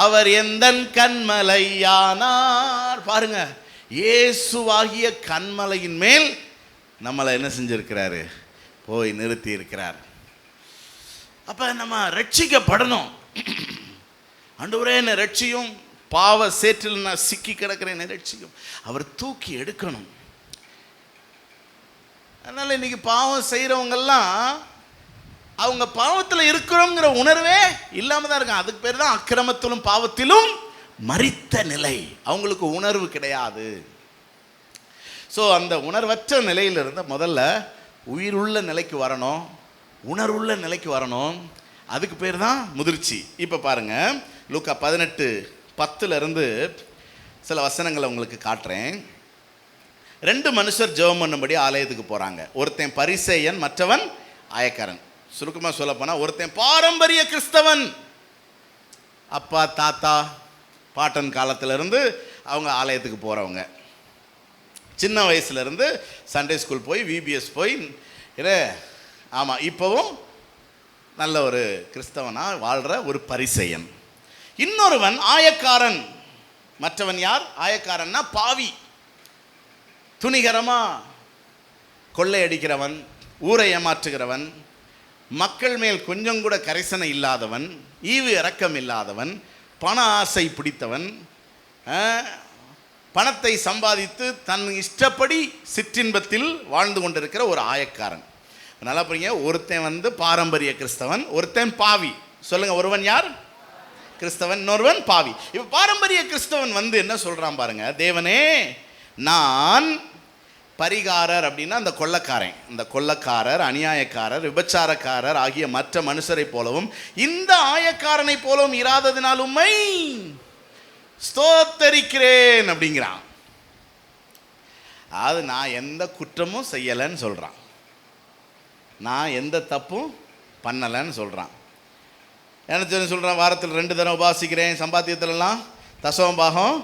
அவர் எந்தன் கன்மலையானார். பாருங்க, இயேசுவாகிய கன்மலையின் மேல் நம்மளை என்ன செஞ்சிருக்கிறாரு? போய் நிறுத்தி இருக்கிறார். அப்ப நம்ம ரட்சிக்கப்படணும். ஆண்டவரே என்னை ரட்சியும், பாவ சேற்றில் நான் சிக்கி கிடக்கிறேன், என்னை ரட்சியும். அவர் தூக்கி எடுக்கணும். அதனால இன்னைக்கு பாவம் செய்கிறவங்கெல்லாம் அவங்க பாவத்தில் இருக்கிறோங்கிற உணர்வே இல்லாமல் தான் இருக்காங்க. அதுக்கு பேர் தான் அக்கிரமத்திலும் பாவத்திலும் மரித்த நிலை. அவங்களுக்கு உணர்வு கிடையாது. ஸோ அந்த உணர்வற்ற நிலையிலிருந்து முதல்ல உயிருள்ள நிலைக்கு வரணும், உணர்வுள்ள நிலைக்கு வரணும். அதுக்கு பேர் தான் முதிர்ச்சி. இப்போ பாருங்க, லூக்கா 18:10 சில வசனங்களை உங்களுக்கு காட்டுறேன். 2 மனுஷர் ஜெபம் பண்ணும்படி ஆலயத்துக்கு போகிறாங்க. ஒருத்தன் பரிசேயன், மற்றவன் ஆயக்காரன். சுருக்கமாக சொல்ல போனால், ஒருத்தன் பாரம்பரிய கிறிஸ்தவன், அப்பா தாத்தா பாட்டன் காலத்திலேருந்து அவங்க ஆலயத்துக்கு போகிறவங்க. சின்ன வயசுலேருந்து சண்டே ஸ்கூல் போய் விபிஎஸ் போய் ஆமாம் இப்போவும் நல்ல ஒரு கிறிஸ்தவனாக வாழ்கிற ஒரு பரிசேயன். இன்னொருவன் ஆயக்காரன். மற்றவன் யார்? ஆயக்காரன்னா பாவி, துணிகரமாக கொள்ளையடிக்கிறவன், ஊரை ஏமாற்றுகிறவன், மக்கள் மேல் கொஞ்சம் கூட கரிசனை இல்லாதவன், ஈவு இரக்கம் இல்லாதவன், பண ஆசை பிடித்தவன், பணத்தை சம்பாதித்து தன் இஷ்டப்படி சிற்றின்பத்தில் வாழ்ந்து கொண்டிருக்கிற ஒரு ஆயக்காரன். நல்லா புரியுங்க. ஒருத்தன் பாரம்பரிய கிறிஸ்தவன், ஒருத்தன் பாவி. சொல்லுங்க, ஒருவன் யார்? கிறிஸ்தவன், இன்னொருவன் பாவி. இப்போ பாரம்பரிய கிறிஸ்தவன் என்ன சொல்றான் பாருங்க, தேவனே நான் பரிகாரர் அப்படின்னா அந்த கொள்ளக்காரன், இந்த கொள்ளக்காரர், அநியாயக்காரர், விபச்சாரக்காரர் ஆகிய மற்ற மனுஷரை போலவும் இந்த ஆயக்காரனை போலவும் இராததினால் உம்மை ஸ்தோத்தரிக்கிறேன் அப்படிங்கிறான். அது நான் எந்த குற்றமும் செய்யலைன்னு சொல்றான், நான் எந்த தப்பும் பண்ணலைன்னு சொல்றான். என்ன சொல்றான்? வாரத்தில் 2 தடவை உபாசிக்கிறேன், சம்பாத்தியத்திலலாம் தசம பாகம்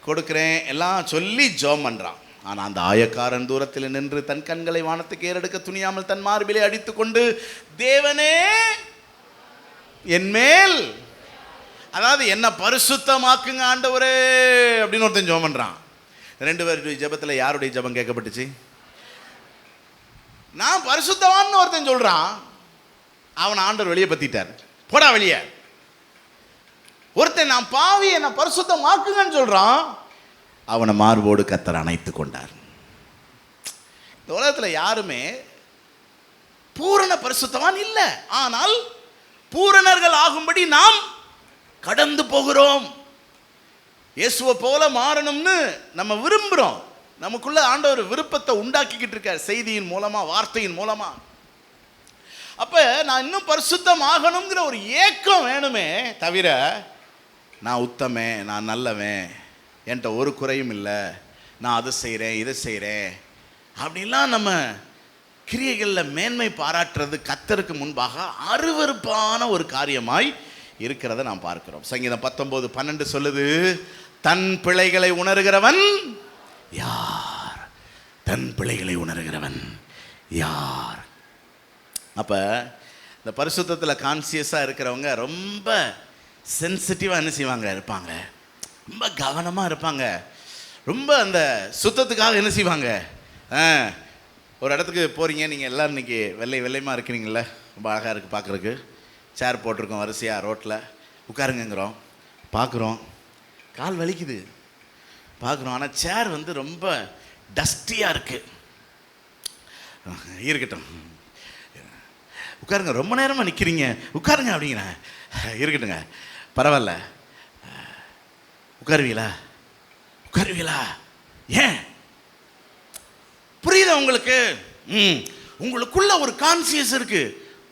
கொடுக்குறேன் எல்லாம் சொல்லி ஜெபம் பண்ணுறான். ஆனால் அந்த ஆயக்காரன் தூரத்தில் நின்று தன் கண்களை வானத்துக்கு ஏறெடுக்க துணியாமல் தன் மார்பிலே அடித்து கொண்டு, தேவனே என்மேல், அதாவது என்ன பரிசுத்தமாக்குங்க ஆண்டவரே அப்படின்னு ஒருத்தன் ஜெபம் பண்ணுறான். 2 பேருடைய ஜெபத்தில் யாருடைய ஜெபம் கேட்கப்பட்டுச்சு? நான் பரிசுத்தவான்னு ஒருத்தன் சொல்கிறான், அவனை ஆண்டவர் வெளியே பற்றிட்டார், போடா வெளியே. ஒருத்தன் நான் பாவி என்னை பரிசுத்தமாக்குங்கன்னு சொல்கிறான், அவனை மார்போடு கர்த்தர் அணைத்து கொண்டார். இந்த உலகத்தில் யாருமே பூரண பரிசுத்தவான் இல்லை, ஆனால் பூரணர்கள் ஆகும்படி நாம் கடந்து போகிறோம். இயேசுவை போல மாறணும்னு நம்ம விரும்புகிறோம். நமக்குள்ள ஆண்டவர் விருப்பத்தை உண்டாக்கிக்கிட்டு இருக்கார், செய்தியின் மூலமா, வார்த்தையின் மூலமா. அப்ப நான் இன்னும் பரிசுத்தம் ஆகணுங்கிற ஒரு ஏக்கம் வேணுமே தவிர, நான் உத்தமன், நான் நல்லவன், என்கிட்ட ஒரு குறையும் இல்லை, நான் அதை செய்கிறேன் இதை செய்கிறேன் அப்படின்லாம் நம்ம கிரியைகளில் மேன்மை பாராட்டுறது கர்த்தருக்கு முன்பாக அருவருப்பான ஒரு காரியமாய் இருக்கிறத நாம் பார்க்கிறோம். சங்கீதம் 19:12 சொல்லுது, தன் பிழைகளை உணர்கிறவன் யார்? தன் பிழைகளை உணர்கிறவன் யார்? அப்போ இந்த பரிசுத்தத்தில் கான்சியஸாக இருக்கிறவங்க ரொம்ப சென்சிட்டிவாக என்ன செய்வாங்க, இருப்பாங்க, ரொம்ப கவனமாக இருப்பாங்க, ரொம்ப அந்த சுத்தத்துக்காக என்ன செய்வாங்க. ஒரு இடத்துக்கு போகிறீங்க, நீங்கள் எல்லோரும் இன்றைக்கி வெள்ளையமாக இருக்கிறீங்கள, ரொம்ப அழகாக இருக்குது பார்க்குறதுக்கு. சேர் போட்டிருக்கோம் வரிசையாக, ரோட்டில் உட்காருங்கிறோம், பார்க்குறோம், கால் வலிக்குது பார்க்குறோம், ஆனால் சேர் ரொம்ப டஸ்டியாக இருக்குது. இருக்கட்டும் உட்காருங்க, ரொம்ப நேரமாக நிற்கிறீங்க, உட்காருங்க அப்படிங்கிறேன். இருக்கட்டுங்க பரவாயில்ல, உட்காருவீங்களா? உட்காருவீங்களா? ஏன் புரியுதா உங்களுக்கு? உங்களுக்குள்ள ஒரு கான்சியஸ் இருக்கு,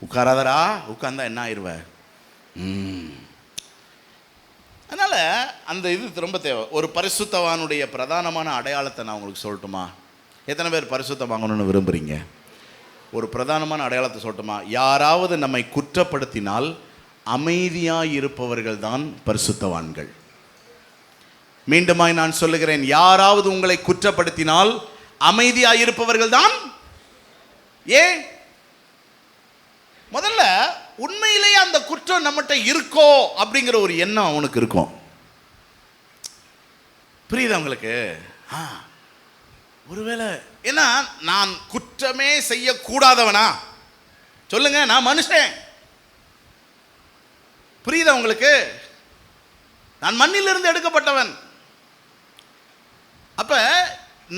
உட்காராதரா, உட்கார்ந்தா என்ன ஆயிடுவ. அதனால அந்த இது ரொம்ப தேவை. ஒரு பரிசுத்தவானுடைய பிரதானமான அடையாளத்தை நான் உங்களுக்கு சொல்லட்டுமா? எத்தனை பேர் பரிசுத்தம் வாங்கணும்னு விரும்புறீங்க? ஒரு பிரதானமான அடையாளத்தை சொல்லட்டுமா? யாராவது நம்மை குற்றப்படுத்தினால் அமைதியாய் இருப்பவர்கள் தான் பரிசுத்தவான்கள். மீண்டுமாய் நான் சொல்லுகிறேன், யாராவது உங்களை குற்றப்படுத்தினால் அமைதியாய் இருப்பவர்கள் தான். ஏன்? முதல்ல உண்மையிலேயே அந்த குற்றம் நம்மகிட்ட இருக்கோ அப்படிங்கிற ஒரு எண்ணம் அவனுக்கு இருக்கும். புரியுதா உங்களுக்கு? ஒருவேளை ஏன்னா நான் குற்றமே செய்யக்கூடாதவனா? சொல்லுங்க, நான் மனுஷன். புரியுதா உங்களுக்கு? நான் மண்ணிலிருந்து எடுக்கப்பட்டவன். அப்ப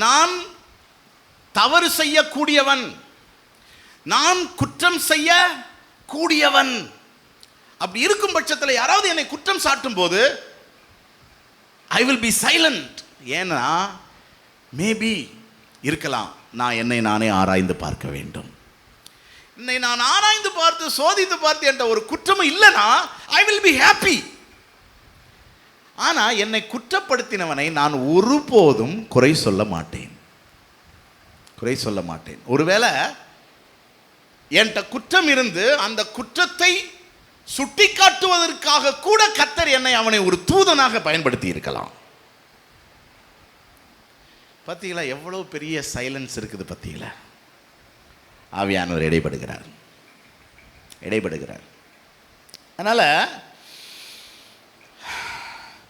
நான் தவறு செய்யக்கூடியவன், நான் குற்றம் செய்ய கூடியவன். அப்படி இருக்கும் பட்சத்தில் யாராவது என்னை குற்றம் சாட்டும் போது ஐ வில் பி சைலண்ட். ஏன்னா மேபி இருக்கலாம், நான் என்னை நானே ஆராய்ந்து பார்க்க வேண்டும். என்னை நான் ஆராய்ந்து பார்த்து சோதித்து பார்த்து என்ற ஒரு குற்றமும் இல்லைனா ஐ வில் பி ஹாப்பி. ஆனா என்னை குற்றப்படுத்தினவனை நான் ஒருபோதும் குறை சொல்ல மாட்டேன், குறை சொல்ல மாட்டேன். ஒருவேளை என்கிட்ட குற்றம் இருந்து அந்த குற்றத்தை சுட்டி காட்டுவதற்காக கூட கர்த்தர் என்னை அவனை ஒரு தூதனாக பயன்படுத்தி இருக்கலாம். பார்த்தீங்களா எவ்வளவு பெரிய சைலன்ஸ் இருக்குது? பார்த்தீங்களா? ஆவியானவர் இடைப்படுகிறார், இடைப்படுகிறார். அதனால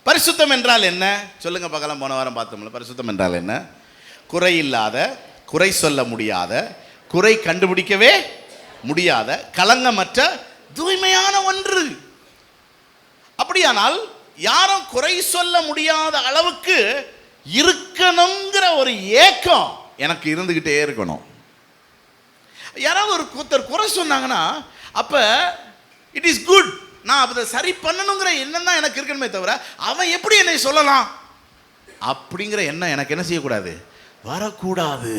பரிசுத்தம் என்றால் என்ன சொல்லுங்க பார்க்கலாம். போன வாரம் பார்த்தோம்ல, பரிசுத்தம் என்றால் என்ன? குறை இல்லாத, குறை சொல்ல முடியாத, குறை கண்டுபிடிக்கவே முடியாத, களங்கமற்ற தூய்மையான ஒன்று. அப்படியானால் யாரும் குறை சொல்ல முடியாத அளவுக்கு இருக்கணுங்கிற ஒரு ஏக்கம் எனக்கு இருந்துகிட்டே இருக்கணும். யாராவது ஒருத்தர் குறை சொன்னாங்கன்னா அப்ப இட் இஸ் குட், நான் அதை சரி பண்ணணுங்கிற எண்ணம் தான் எனக்கு இருக்கணுமே தவிர அவன் எப்படி என்னை சொல்லலாம் அப்படிங்கிற எண்ணம் எனக்கு என்ன செய்யக்கூடாது, வரக்கூடாது.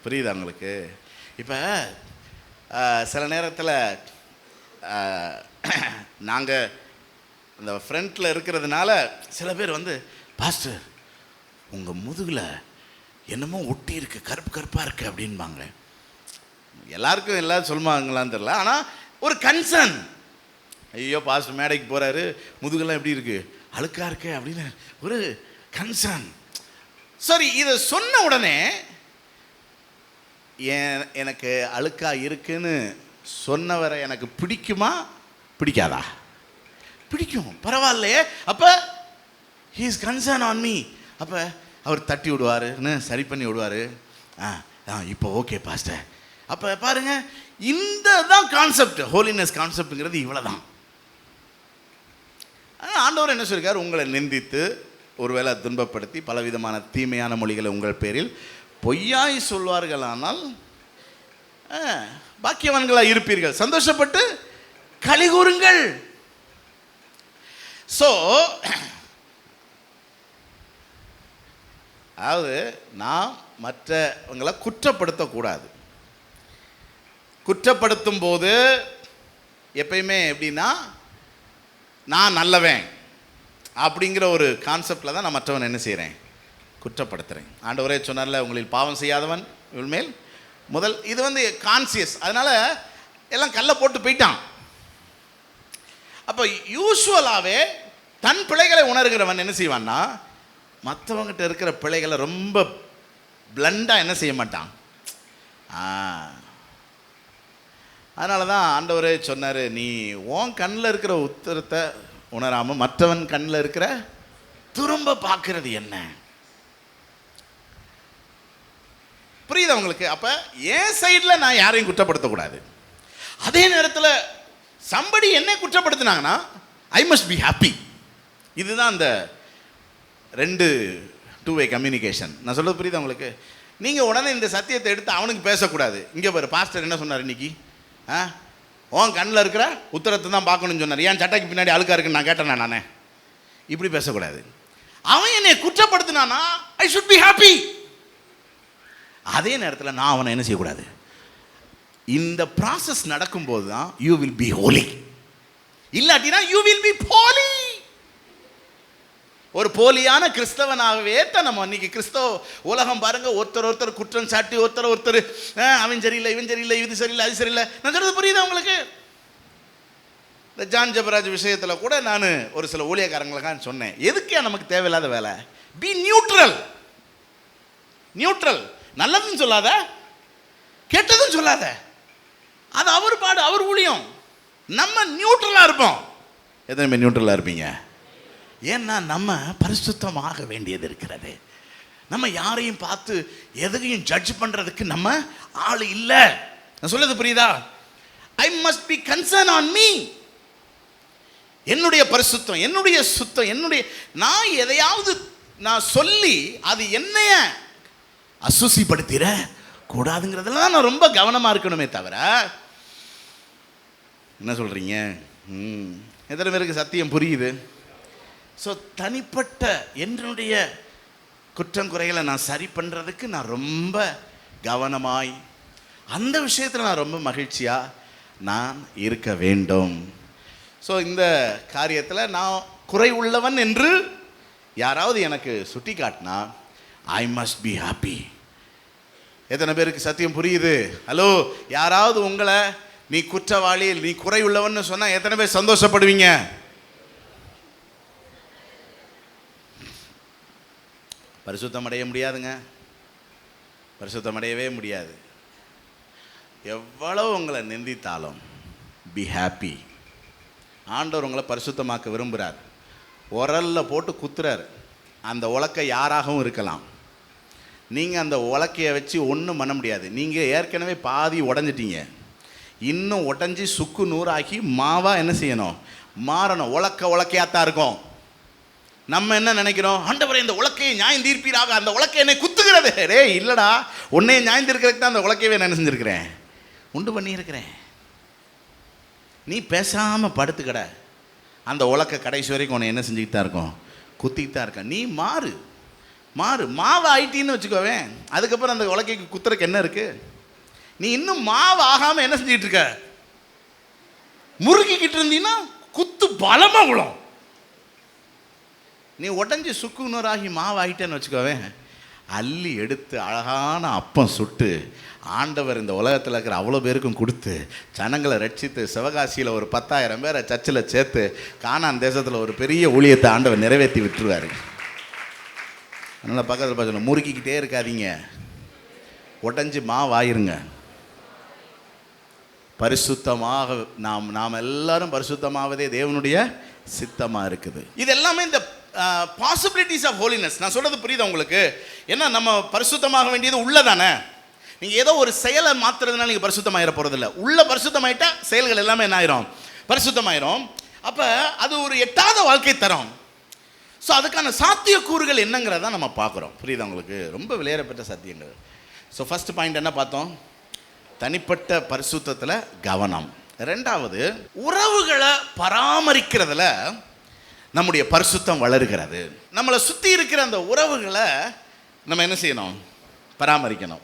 புரியுதா உங்களுக்கு? இப்போ சில நேரத்தில் நாங்கள் இந்த ஃப்ரண்ட்டில் இருக்கிறதுனால சில பேர் வந்து, பாஸ்டர் உங்கள் முதுகில் என்னமோ ஒட்டி இருக்கு, கருப்பு கருப்பாக இருக்குது அப்படின்பாங்க. எல்லாருக்கும் எல்லாரும் சொல்லுவாங்களான்னு தெரியல, ஆனால் ஒரு கன்சர்ன். ஐயோ பாஸ்டர் மேடைக்கு போகிறாரு, முதுகெல்லாம் எப்படி இருக்குது, அழுக்காக இருக்கு அப்படின்னு ஒரு கன்சர்ன். சரி, இதை சொன்ன உடனே எனக்கு அழுக்கா இருக்குன்னு சொன்னவரை எனக்கு பிடிக்குமா பிடிக்காதா? பிடிக்கும், பரவாயில்லையே. அப்போ he is concern on me. அப்போ அவர் தட்டி விடுவாருன்னு சரி பண்ணி விடுவார். இப்போ ஓகே பாஸ்டர். அப்போ பாருங்க, இந்த தான் கான்செப்ட், ஹோலினஸ் கான்செப்ட்ங்கிறது இவ்வளோதான். ஆண்டவர் என்ன சொல்லியிருக்கார்? உங்களை நிந்தித்து ஒருவேளை துன்பப்படுத்தி பலவிதமான தீமையான மொழிகளை உங்கள் பேரில் பொய்யாய் சொல்வார்களானால் பாக்கியவான்களாக இருப்பீர்கள், சந்தோஷப்பட்டு களி கூறுங்கள். ஸோ அதாவது நான் மற்றவங்களை குற்றப்படுத்தக்கூடாது. குற்றப்படுத்தும் போது எப்பயுமே எப்படின்னா, நான் நல்லவன் அப்படிங்கிற ஒரு கான்செப்டில் தான் நான் மற்றவன் என்ன செய்கிறேன், குற்றப்படுத்துகிறேன். ஆண்டவரே சொன்னார்ல, உங்களில் பாவம் செய்யாதவன் இவள்மேல் முதல். இது வந்து கான்சியஸ், அதனால் எல்லாம் கல்லை போட்டு போயிட்டான். அப்போ யூஸ்வலாகவே தன் பிழைகளை உணர்கிறவன் என்ன செய்வான்னா, மற்றவங்கிட்ட இருக்கிற பிழைகளை ரொம்ப பிளண்டாக என்ன செய்ய மாட்டான். அதனால தான் ஆண்டவரே சொன்னார், நீ உன் கண்ணில் இருக்கிற உத்தரத்தை உணராமல் மற்றவன் கண்ணில் இருக்கிற துரும்ப பார்க்கறது என்ன? புரியுதா உங்களுக்கு? அப்போ என் சைடில் நான் யாரையும் குற்றப்படுத்தக்கூடாது. அதே நேரத்தில் சம்படி என்னை குற்றப்படுத்தினாங்கன்னா ஐ மஸ்ட் பி ஹாப்பி. இதுதான் அந்த ரெண்டு டூ-வே கம்யூனிகேஷன். நான் சொல்றது புரியுதா உங்களுக்கு? நீங்கள் உடனே இந்த சத்தியத்தை எடுத்து அவனுக்கு பேசக்கூடாது. இங்கே பாரு, பாஸ்டர் என்ன சொன்னார் இன்னைக்கு, உன் கண்ணில் இருக்கிற உத்தரத்தை தான் பார்க்கணும்னு சொன்னார், ஏன் சட்டைக்கு பின்னாடி அழுக்கா இருக்குன்னு நான் கேட்டேன். நானே இப்படி பேசக்கூடாது. அவன் என்னை குற்றப்படுத்தினானா ஐ ஷுட் பி ஹாப்பி. அதே நேரத்தில் நான் அவனை என்ன செய்யக்கூடாது. இந்த ப்ராசஸ் நடக்கும்போது தான் யூ வில் பி ஹோலி. இல்லாட்டினா யூ வில் பி போலி. ஒரு போலியான கிறிஸ்தவனாகவே தான் நம்ம இன்னைக்கு கிறிஸ்தவ உலகம் பாருங்க. ஒருத்தர் குற்றம் சாட்டி ஒருத்தர் அவன் சரியில்லை, இவன் சரியில்லை, இது சரியில்லை, அது சரியில்லை. நான் சொல்றது புரியுதா உங்களுக்கு? இந்த ஜான் ஜெபராஜ் விஷயத்தில் கூட நான் ஒரு சில ஊழியக்காரங்களுக்காக சொன்னேன், எதுக்கே நமக்கு தேவையில்லாத வேலை, பி நியூட்ரல். நியூட்ரல், நல்லதுன்னு சொல்லாத, கெட்டதுன்னு சொல்லாத. அது அவர் பாடு, அவர் ஊழியம். நம்ம நியூட்ரலாக இருப்போம். எத்தனை பேர் நியூட்ரலாக இருப்பீங்க? ஏன்னா நம்ம பரிசுத்தமாக வேண்டியது இருக்கிறது. நம்ம யாரையும் பார்த்து எதையும் ஜட்ஜ் பண்ணுறதுக்கு நம்ம ஆள் இல்லை. நான் சொல்றது புரியுதா? I must be concern on me. என்னுடைய பரிசுத்தம், என்னுடைய சுத்தம், என்னுடைய நான் எதையாவது நான் சொல்லி அது என்னைய அசுசிப்படுத்திட கூடாதுங்கிறதுல நான் ரொம்ப கவனமாக இருக்கணுமே தவிர. என்ன சொல்கிறீங்க? எத்தனை பேருக்கு சத்தியம் புரியுது? ஸோ தனிப்பட்ட என்னுடைய குற்றம் குறைகளை நான் சரி பண்ணுறதுக்கு நான் ரொம்ப கவனமாய் அந்த விஷயத்தில் நான் ரொம்ப மகிழ்ச்சியாக நான் இருக்க வேண்டும். ஸோ இந்த காரியத்தில் நான் குறை உள்ளவன் என்று யாராவது எனக்கு சுட்டி காட்டினா ஐ மஸ்ட் பி ஹாப்பி. எத்தனை பேருக்கு சத்தியம் புரியுது? ஹலோ, யாராவது உங்களை நீ குற்றவாளி, நீ குறை உள்ளவன் சொன்னால் எத்தனை பேர் சந்தோஷப்படுவீங்க? பரிசுத்தம் அடைய முடியாதுங்க, பரிசுத்தம் அடையவே முடியாது. எவ்வளவு உங்களை நிந்தித்தாலும் பி ஹாப்பி. ஆண்டவர் உங்களை பரிசுத்தமாக்க விரும்புகிறார். உரலில் போட்டு குத்துறார். அந்த உலக்கை யாராகவும் இருக்கலாம். நீங்கள் அந்த உலக்கையை வச்சு ஒன்றும் பண்ண முடியாது. நீங்கள் ஏற்கனவே பாதி உடஞ்சிட்டீங்க. இன்னும் உடஞ்சி சுக்கு நூறாக்கி மாவாக என்ன செய்யணும்? மாறணும். உலக்கையாத்தான் இருக்கும். நம்ம என்ன நினைக்கிறோம்? ஆண்டவரே, இந்த உலக்கையை நியாயம் தீர்ப்பீராக, அந்த உலக்கை என்னை குத்துகிறது. ரே இல்லைடா, உன்னையே நியாயம் தீர்க்கிறதுக்கு தான் அந்த உலக்கையவே நான் என்ன செஞ்சுருக்கிறேன்? உண்டு பண்ணியிருக்கிறேன். நீ பேசாமல் படுத்துக்கட. அந்த உலக்க கடைசி வரைக்கும் உன்னை என்ன செஞ்சுக்கிட்டு தான் இருக்கும்? குத்திக்கிட்டு தான் இருக்க. நீ மாறு மாவு ஆயிட்டின்னு வச்சுக்கோவேன். அதுக்கப்புறம் அந்த உலக்கைக்கு குத்துறக்கு என்ன இருக்குது? நீ இன்னும் மாவு ஆகாமல் என்ன செஞ்சுக்கிட்டு இருக்க? முறுக்கிக்கிட்டு இருந்தீங்கன்னா குத்து பலமாக விழும். நீ உடஞ்சி சுக்கு நூறாகி மாவு ஆகிட்டேன்னு வச்சுக்கோவேன். அள்ளி எடுத்து அழகான அப்பம் சுட்டு ஆண்டவர் இந்த உலகத்தில் இருக்கிற அவ்வளோ பேருக்கும் கொடுத்து ஜனங்களை ரட்சித்து சிவகாசியில் ஒரு 10,000 பேரை சர்ச்சில் சேர்த்து கானான் தேசத்தில் ஒரு பெரிய ஊழியத்தை ஆண்டவர் நிறைவேற்றி விட்டுருவார். அதனால் பக்கத்தில் பார்த்து முறுக்கிக்கிட்டே இருக்காதீங்க, உடஞ்சி மாவாயிருங்க. பரிசுத்தமாக நாம் எல்லாரும் பரிசுத்தமாவதே தேவனுடைய சித்தமாக இருக்குது. இது எல்லாமே இந்த பாசிபிலிட்டிஸ் ஆஃப் ஹோலினஸ். நான் சொல்கிறது புரியுதா உங்களுக்கு? ஏன்னா நம்ம பரிசுத்தமாக வேண்டியது உள்ளதானே. நீங்கள் ஏதோ ஒரு செயலை மாற்றுறதுனால நீங்கள் பரிசுத்தமாயிட போகிறதில்ல. உள்ள பரிசுத்தமாயிட்டா செயல்கள் எல்லாமே என்ன ஆயிரும்? பரிசுத்தமாயிரும். அப்போ அது ஒரு எட்டாத வாழ்க்கை தரும். ஸோ அதுக்கான சாத்தியக்கூறுகள் என்னங்கிறத நம்ம பார்க்குறோம். புரியுதா உங்களுக்கு? ரொம்ப விளையாடப்பட்ட சத்தியங்கள். ஸோ ஃபர்ஸ்ட் பாயிண்ட் என்ன பார்த்தோம்? தனிப்பட்ட பரிசுத்தத்தில் கவனம். ரெண்டாவது, உறவுகளை பராமரிக்கிறதுல நம்முடைய பரிசுத்தம் வளருகிறது. நம்மளை சுற்றி இருக்கிற அந்த உறவுகளை நம்ம என்ன செய்யணும்? பராமரிக்கணும்.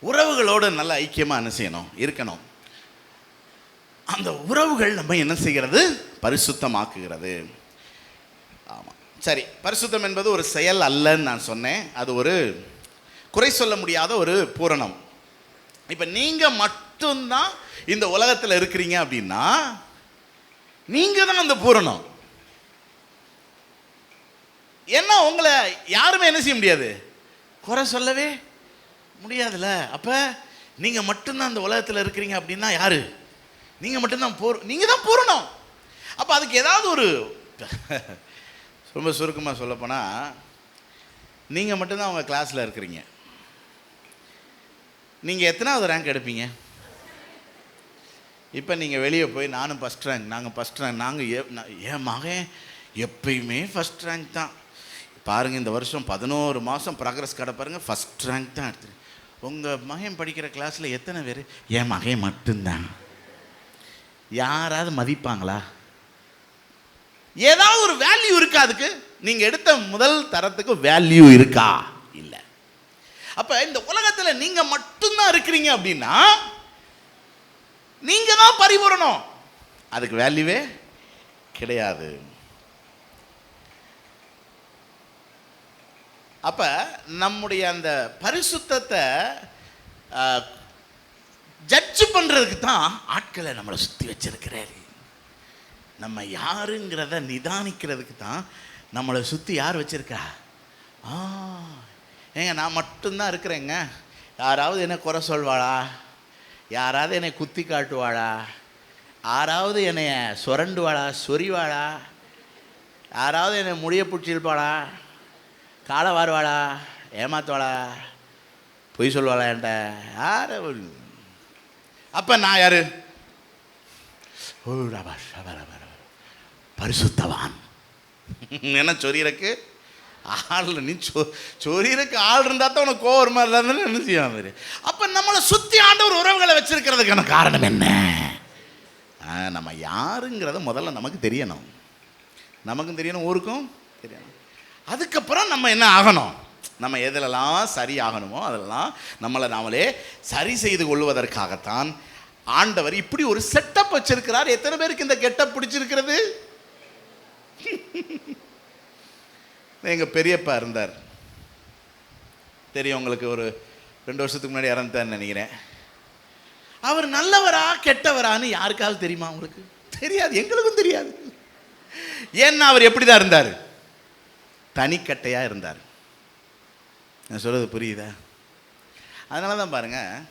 உறவுகளோடு நல்ல ஐக்கியமாக என்ன செய்யணும்? இருக்கணும். அந்த உறவுகள் நம்ம என்ன செய்கிறது? பரிசுத்தமாக்குகிறது. ஆமாம், சரி. பரிசுத்தம் என்பது ஒரு செயல் அல்லன்னு நான் சொன்னேன். அது ஒரு குறை சொல்ல முடியாத ஒரு பூரணம். இப்போ நீங்கள் மட்டும்தான் இந்த உலகத்தில் இருக்கிறீங்க அப்படின்னா நீங்கள் தான் அந்த பூரணம். ஏன்னா உங்களை யாருமே என்ன செய்ய முடியாது? குறை சொல்லவே முடியாதுல்ல. அப்போ நீங்கள் மட்டும்தான் அந்த உலகத்தில் இருக்கிறீங்க அப்படின்னா யாரு? நீங்கள் மட்டும்தான் நீங்கள் தான் பூரணம். அப்போ அதுக்கு ஏதாவது ஒரு ரொம்ப சுருக்கமாக சொல்லப்போனால், நீங்கள் மட்டும்தான் உங்கள் கிளாஸில் இருக்கிறீங்க. நீங்கள் எத்தனாவது ரேங்க் எடுப்பீங்க? இப்போ நீங்கள் வெளியே போய் நானும் ஃபஸ்ட் ரேங்க், நாங்கள் ஃபஸ்ட் ரேங்க், நாங்கள் என் மகன் எப்பயுமே ஃபஸ்ட் ரேங்க் தான். பாருங்கள், இந்த வருஷம் 11 மாதம் ப்ராக்ரஸ் கடை பாருங்கள், ஃபஸ்ட் ரேங்க் தான் எடுத்துரு. உங்கள் மகன் படிக்கிற கிளாஸில் எத்தனை பேர் என் மகன் மட்டும்தான்? யாராவது மதிப்பாங்களா? ஏதாவது ஒரு வேல்யூ இருக்கா அதுக்கு? நீங்கள் எடுத்த முதல் தரத்துக்கு வேல்யூ இருக்கா? இல்லை. அப்போ இந்த உலகத்தில் நீங்கள் மட்டும்தான் இருக்கிறீங்க அப்படின்னா நீங்கள் தான் பரிபூரணம். அதுக்கு வேல்யூவே கிடையாது. அப்போ நம்முடைய அந்த பரிசுத்தத்தை ஜட்ஜ் பண்ணுறதுக்கு தான் ஆட்களை நம்மளை சுற்றி வச்சிருக்கிறாரு. நம்ம யாருங்கிறத நிதானிக்கிறதுக்கு தான் நம்மளை சுற்றி யார் வச்சிருக்கா? ஏங்க, நான் மட்டும்தான் இருக்கிறேங்க. யாராவது என்னை குறை சொல்வாளா? யாராவது என்னை குத்தி காட்டுவாளா? யாராவது என்னை சுரண்டுவாளா, சொறிவாளா? யாராவது என்னை முடிய பிடிச்சிருப்பாளா? காலை வாருவாளா? ஏமாத்துவாளா? பொய் சொல்வாளா என்கிட்ட? யார்? அப்போ நான் யாரு? பரிசுத்தவான். என்ன சொரியறக்கு ஆள்? நீ சொரியறக்கு ஆள் இருந்தால் தான் உனக்கு கோவம் மாதிரி இருந்தாலும் என்ன செய்வாங்க. அப்போ நம்மளை சுற்றி ஆண்டவர் உறவுகளை வச்சிருக்கிறதுக்கான காரணம் என்ன? நம்ம யாருங்கிறத முதல்ல நமக்கு தெரியணும். நமக்கும் தெரியணும், ஊருக்கும் தெரியணும். அதுக்கப்புறம் நம்ம என்ன ஆகணும்? நம்ம எதிலெல்லாம் சரியாகணுமோ அதெல்லாம் நம்மளை நாமளே சரி செய்து கொள்வதற்காகத்தான் ஆண்டவர் இப்படி ஒரு செட்டப் வச்சிருக்கிறார். எத்தனை பேருக்கு இந்த கெட்டப் பிடிச்சிருக்கிறது? எங்கள் பெரியப்பா இருந்தார் தெரியும் உங்களுக்கு, ஒரு 2 வருஷத்துக்கு முன்னாடி இறந்துட்டான்னு நினைக்கிறேன். அவர் நல்லவரா கெட்டவரான்னு யாருக்காவது தெரியுமா? உங்களுக்கு தெரியாது, எங்களுக்கும் தெரியாது. ஏன்னா அவர் எப்படி தான் இருந்தார்? தனிக்கட்டையாக இருந்தார். நான் சொல்கிறது புரியுதா? அதனால தான் பாருங்கள்,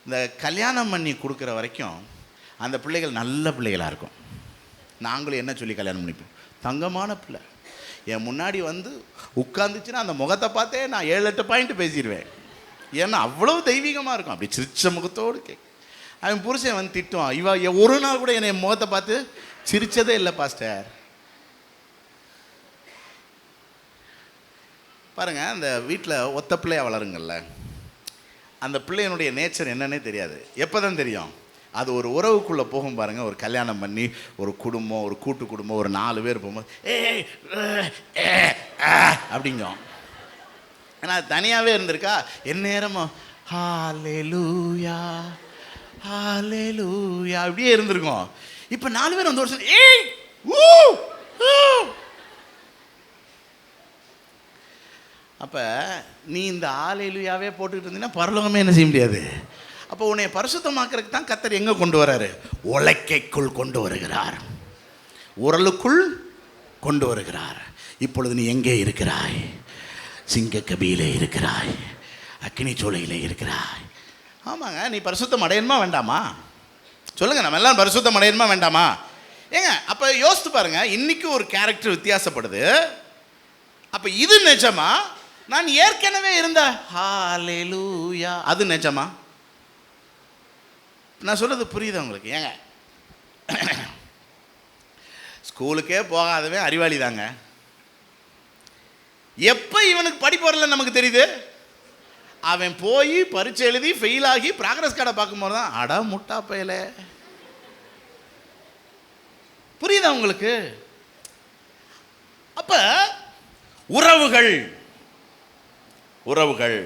இந்த கல்யாணம் பண்ணி கொடுக்குற வரைக்கும் அந்த பிள்ளைகள் நல்ல பிள்ளைகளாக இருக்கும். நாங்களும் என்ன சொல்லி கல்யாணம் பண்ணிப்போம்? தங்கமான பிள்ளை. என் முன்னாடி வந்து உட்காந்துச்சுன்னா அந்த முகத்தை பார்த்தே நான் 7-8 பாயிண்ட் பேசிடுவேன். ஏன்னா அவ்வளோ தெய்வீகமாக இருக்கும். அப்படி சிரிச்ச முகத்தோடு அவன் புருஷன் வந்து திட்டுவான், இவ ஒரு நாள் கூட என்னை முகத்தை பார்த்து சிரிச்சதே இல்லை பாஸ்டர். பாருங்கள், அந்த வீட்டில் ஒத்த பிள்ளையாக வளருங்கள்ல, அந்த பிள்ளையனுடைய நேச்சர் என்னன்னே தெரியாது. எப்போ தான் தெரியும்? அது ஒரு உறவுக்குள்ளே போகும் பாருங்கள். ஒரு கல்யாணம் பண்ணி ஒரு குடும்பம், ஒரு கூட்டு குடும்பம், ஒரு 4 பேர் போகும்போது அப்படிங்க. ஏன்னா தனியாகவே இருந்திருக்கா, எந்நேரமும் ஹல்லேலூயா ஹல்லேலூயா அப்படியே இருந்திருக்கும். இப்போ 4 பேர் வந்து ஒரு சொல் ஏய் ஊ. அப்போ நீ இந்த ஹல்லேலூயாவே போட்டுக்கிட்டு இருந்தீங்கன்னா பரலோகமே என்ன செய்ய முடியாது. அப்போ உன்னை பரிசுத்தமாக்குறதுக்கு தான் கர்த்தர் எங்கே கொண்டு வராரு? உலக்கைக்குள் கொண்டு வருகிறார், உரலுக்குள் கொண்டு வருகிறார். இப்பொழுது நீ எங்கே இருக்கிறாய்? சிங்க கபியிலே இருக்கிறாய், அக்கினி சோலையிலே இருக்கிறாய். ஆமாங்க, நீ பரிசுத்தம் அடையணுமா வேண்டாமா? சொல்லுங்கள், நம்ம எல்லாம் பரிசுத்தம் அடையணுமா வேண்டாமா? ஏங்க அப்போ யோசித்து பாருங்க, இன்னைக்கு ஒரு கேரக்டர் வித்தியாசப்படுது. அப்போ இது நிஜமா? நான் ஏற்கனவே இருந்த ஹல்லேலூயா அது நிஜமா? நான் சொல்றது புரியுதா உங்களுக்கு? ஏங்க ஸ்கூலுக்கே போகாதவன் அறிவாளி தாங்க. எப்போ இவனுக்கு படிப்பு வரல நமக்கு தெரியுது? அவன் போய் பரீட்சை எழுதி ஃபெயில் ஆகி ப்ராக்ரஸ் கார்டை பார்க்கும்போது தான் அடா முட்டா பயல. புரியுதா உங்களுக்கு? அப்ப உறவுகள் உறவுகள்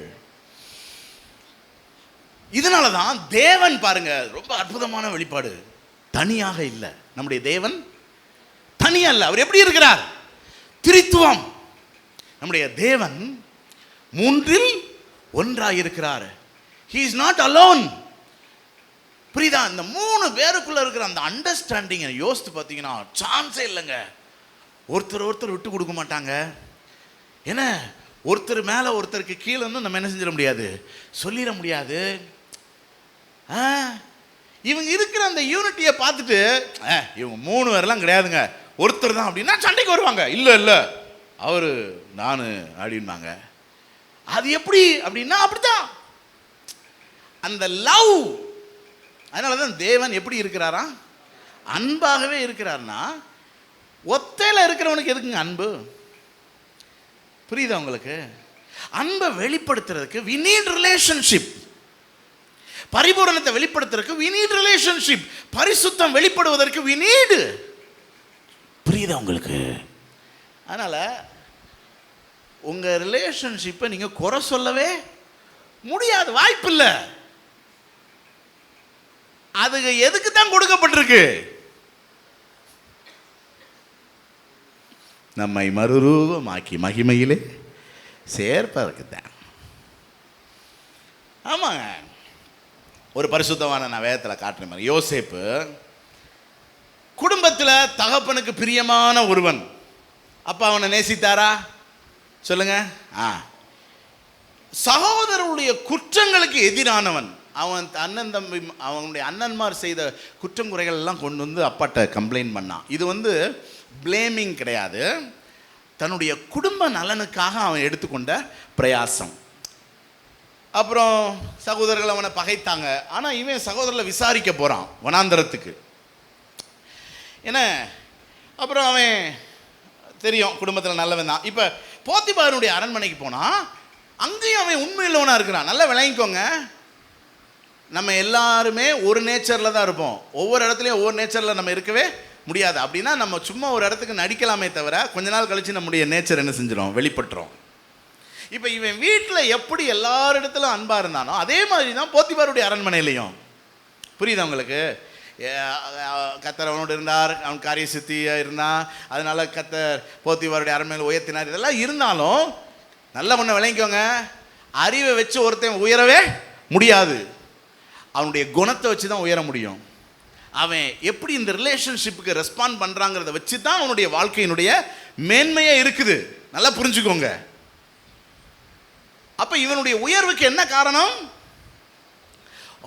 இதனால தான் தேவன் பாருங்க ரொம்ப அற்புதமான வெளிப்பாடு. தனியாக இல்லை, நம்முடைய தேவன் தனியா இல்லை. அவர் எப்படி இருக்கிறார்? திரித்துவம். நம்முடைய தேவன் 3இல் 1 இருக்கிறார். He is not alone. புரியுதா? இந்த 3 பேருக்குள்ள இருக்கிற அந்த அண்டர்ஸ்டாண்டிங் யோசித்து பார்த்தீங்கன்னா சான்ஸே இல்லைங்க. ஒருத்தர் விட்டு கொடுக்க மாட்டாங்க. ஏன்னா ஒருத்தர் மேலே ஒருத்தருக்கு கீழே நம்ம என்ன செஞ்சிட முடியாது, சொல்லிட முடியாது. இவங்க இருக்கிற அந்த யூனிட்டியை பார்த்துட்டு இவங்க 3 பேர்லாம் கிடையாதுங்க, ஒருத்தர் தான் அப்படின்னா சண்டைக்கு வருவாங்க. இல்லை இல்லை அவரு நான் அப்படின்பாங்க. அது எப்படி அப்படின்னா அப்படித்தான் அந்த லவ். அதனால தான் தேவன் எப்படி இருக்கிறாரா? அன்பாகவே இருக்கிறார்னா ஒத்தையில் இருக்கிறவனுக்கு எதுக்குங்க அன்பு? புரியுதா உங்களுக்கு? அன்பை வெளிப்படுத்துறதுக்கு we need relationship. பரிபூரணத்தை வெளிப்படுத்துறதுக்கு we need relationship. பரிசுத்தம் வெளிப்படுவதற்கு we need. புரியுதா உங்களுக்கு? அதனால உங்க ரிலேஷன்ஷிப்பை நீங்க குறை சொல்லவே முடியாது, வாய்ப்பில்லை. அது எதுக்கு தான் கொடுக்கப்பட்டிருக்கு? நம்மை மறுரூபமாக்கி மகிமையிலே சேர்ப்பதற்கு தான். ஆமாங்க, ஒரு பரிசுத்தமான நான் வேதத்தில் காட்டுறேன். யோசேப்பு குடும்பத்தில் தகப்பனுக்கு பிரியமான ஒருவன். அப்பா அவனை நேசித்தாரா? சொல்லுங்க. சகோதரருடைய குற்றங்களுக்கு எதிரானவன். அவன் அண்ணன் தம்பி அவனுடைய அண்ணன்மார் செய்த குற்றங்குறைகள் எல்லாம் கொண்டு வந்து அப்பாட்ட கம்ப்ளைண்ட் பண்ணான். இது பிளேமிங் கிடையாது, தன்னுடைய குடும்ப நலனுக்காக அவன் எடுத்துக்கொண்ட பிரயாசம். அப்புறம் சகோதரர்கள் அவனை பகைத்தாங்க. ஆனால் இவன் சகோதரர்களை விசாரிக்க போகிறான் வனாந்தரத்துக்கு. ஏன்னா அப்புறம் அவன் தெரியும் குடும்பத்தில் நல்லவன் தான். இப்போ போத்திபாருடைய அரண்மனைக்கு போனால் அங்கேயும் அவன் உண்மையில்லவனாக இருக்கிறான். நல்லா விளங்கிக்கோங்க, நம்ம எல்லாருமே ஒரு நேச்சரில் தான் இருப்போம். ஒவ்வொரு இடத்துலையும் ஒவ்வொரு நேச்சரில் நம்ம இருக்கவே முடியாது. அப்படின்னா நம்ம சும்மா ஒரு இடத்துக்கு நடிக்கலாமே தவிர கொஞ்ச நாள் கழித்து நம்முடைய நேச்சர் என்ன செஞ்சிடும், வெளிப்பட்டுரும். இப்போ இவன் வீட்டில் எப்படி எல்லாரிடத்திலும் அன்பா இருந்தானோ அதே மாதிரி தான் போத்திபாருடைய அரண்மனையிலையும். புரியுதா உங்களுக்கு? கத்தர் அவனோடு இருந்தார், அவன் காரிய சித்தியாக இருந்தான், அதனால கத்தர் போத்திபாருடைய அரண்மனையில் உயர்த்தினார். இதெல்லாம் இருந்தாலும் நல்ல ஒன்று விளங்கிக்கோங்க, அறிவை வச்சு ஒருத்தன் உயரவே முடியாது. அவனுடைய குணத்தை வச்சு தான் உயர முடியும். அவன் எப்படி இந்த ரிலேஷன்ஷிப்புக்கு ரெஸ்பாண்ட் பண்ணுறாங்கிறத வச்சு தான் அவனுடைய வாழ்க்கையினுடைய மேன்மையே இருக்குது. நல்லா புரிஞ்சுக்கோங்க. அப்போ இவனுடைய உயர்வுக்கு என்ன காரணம்?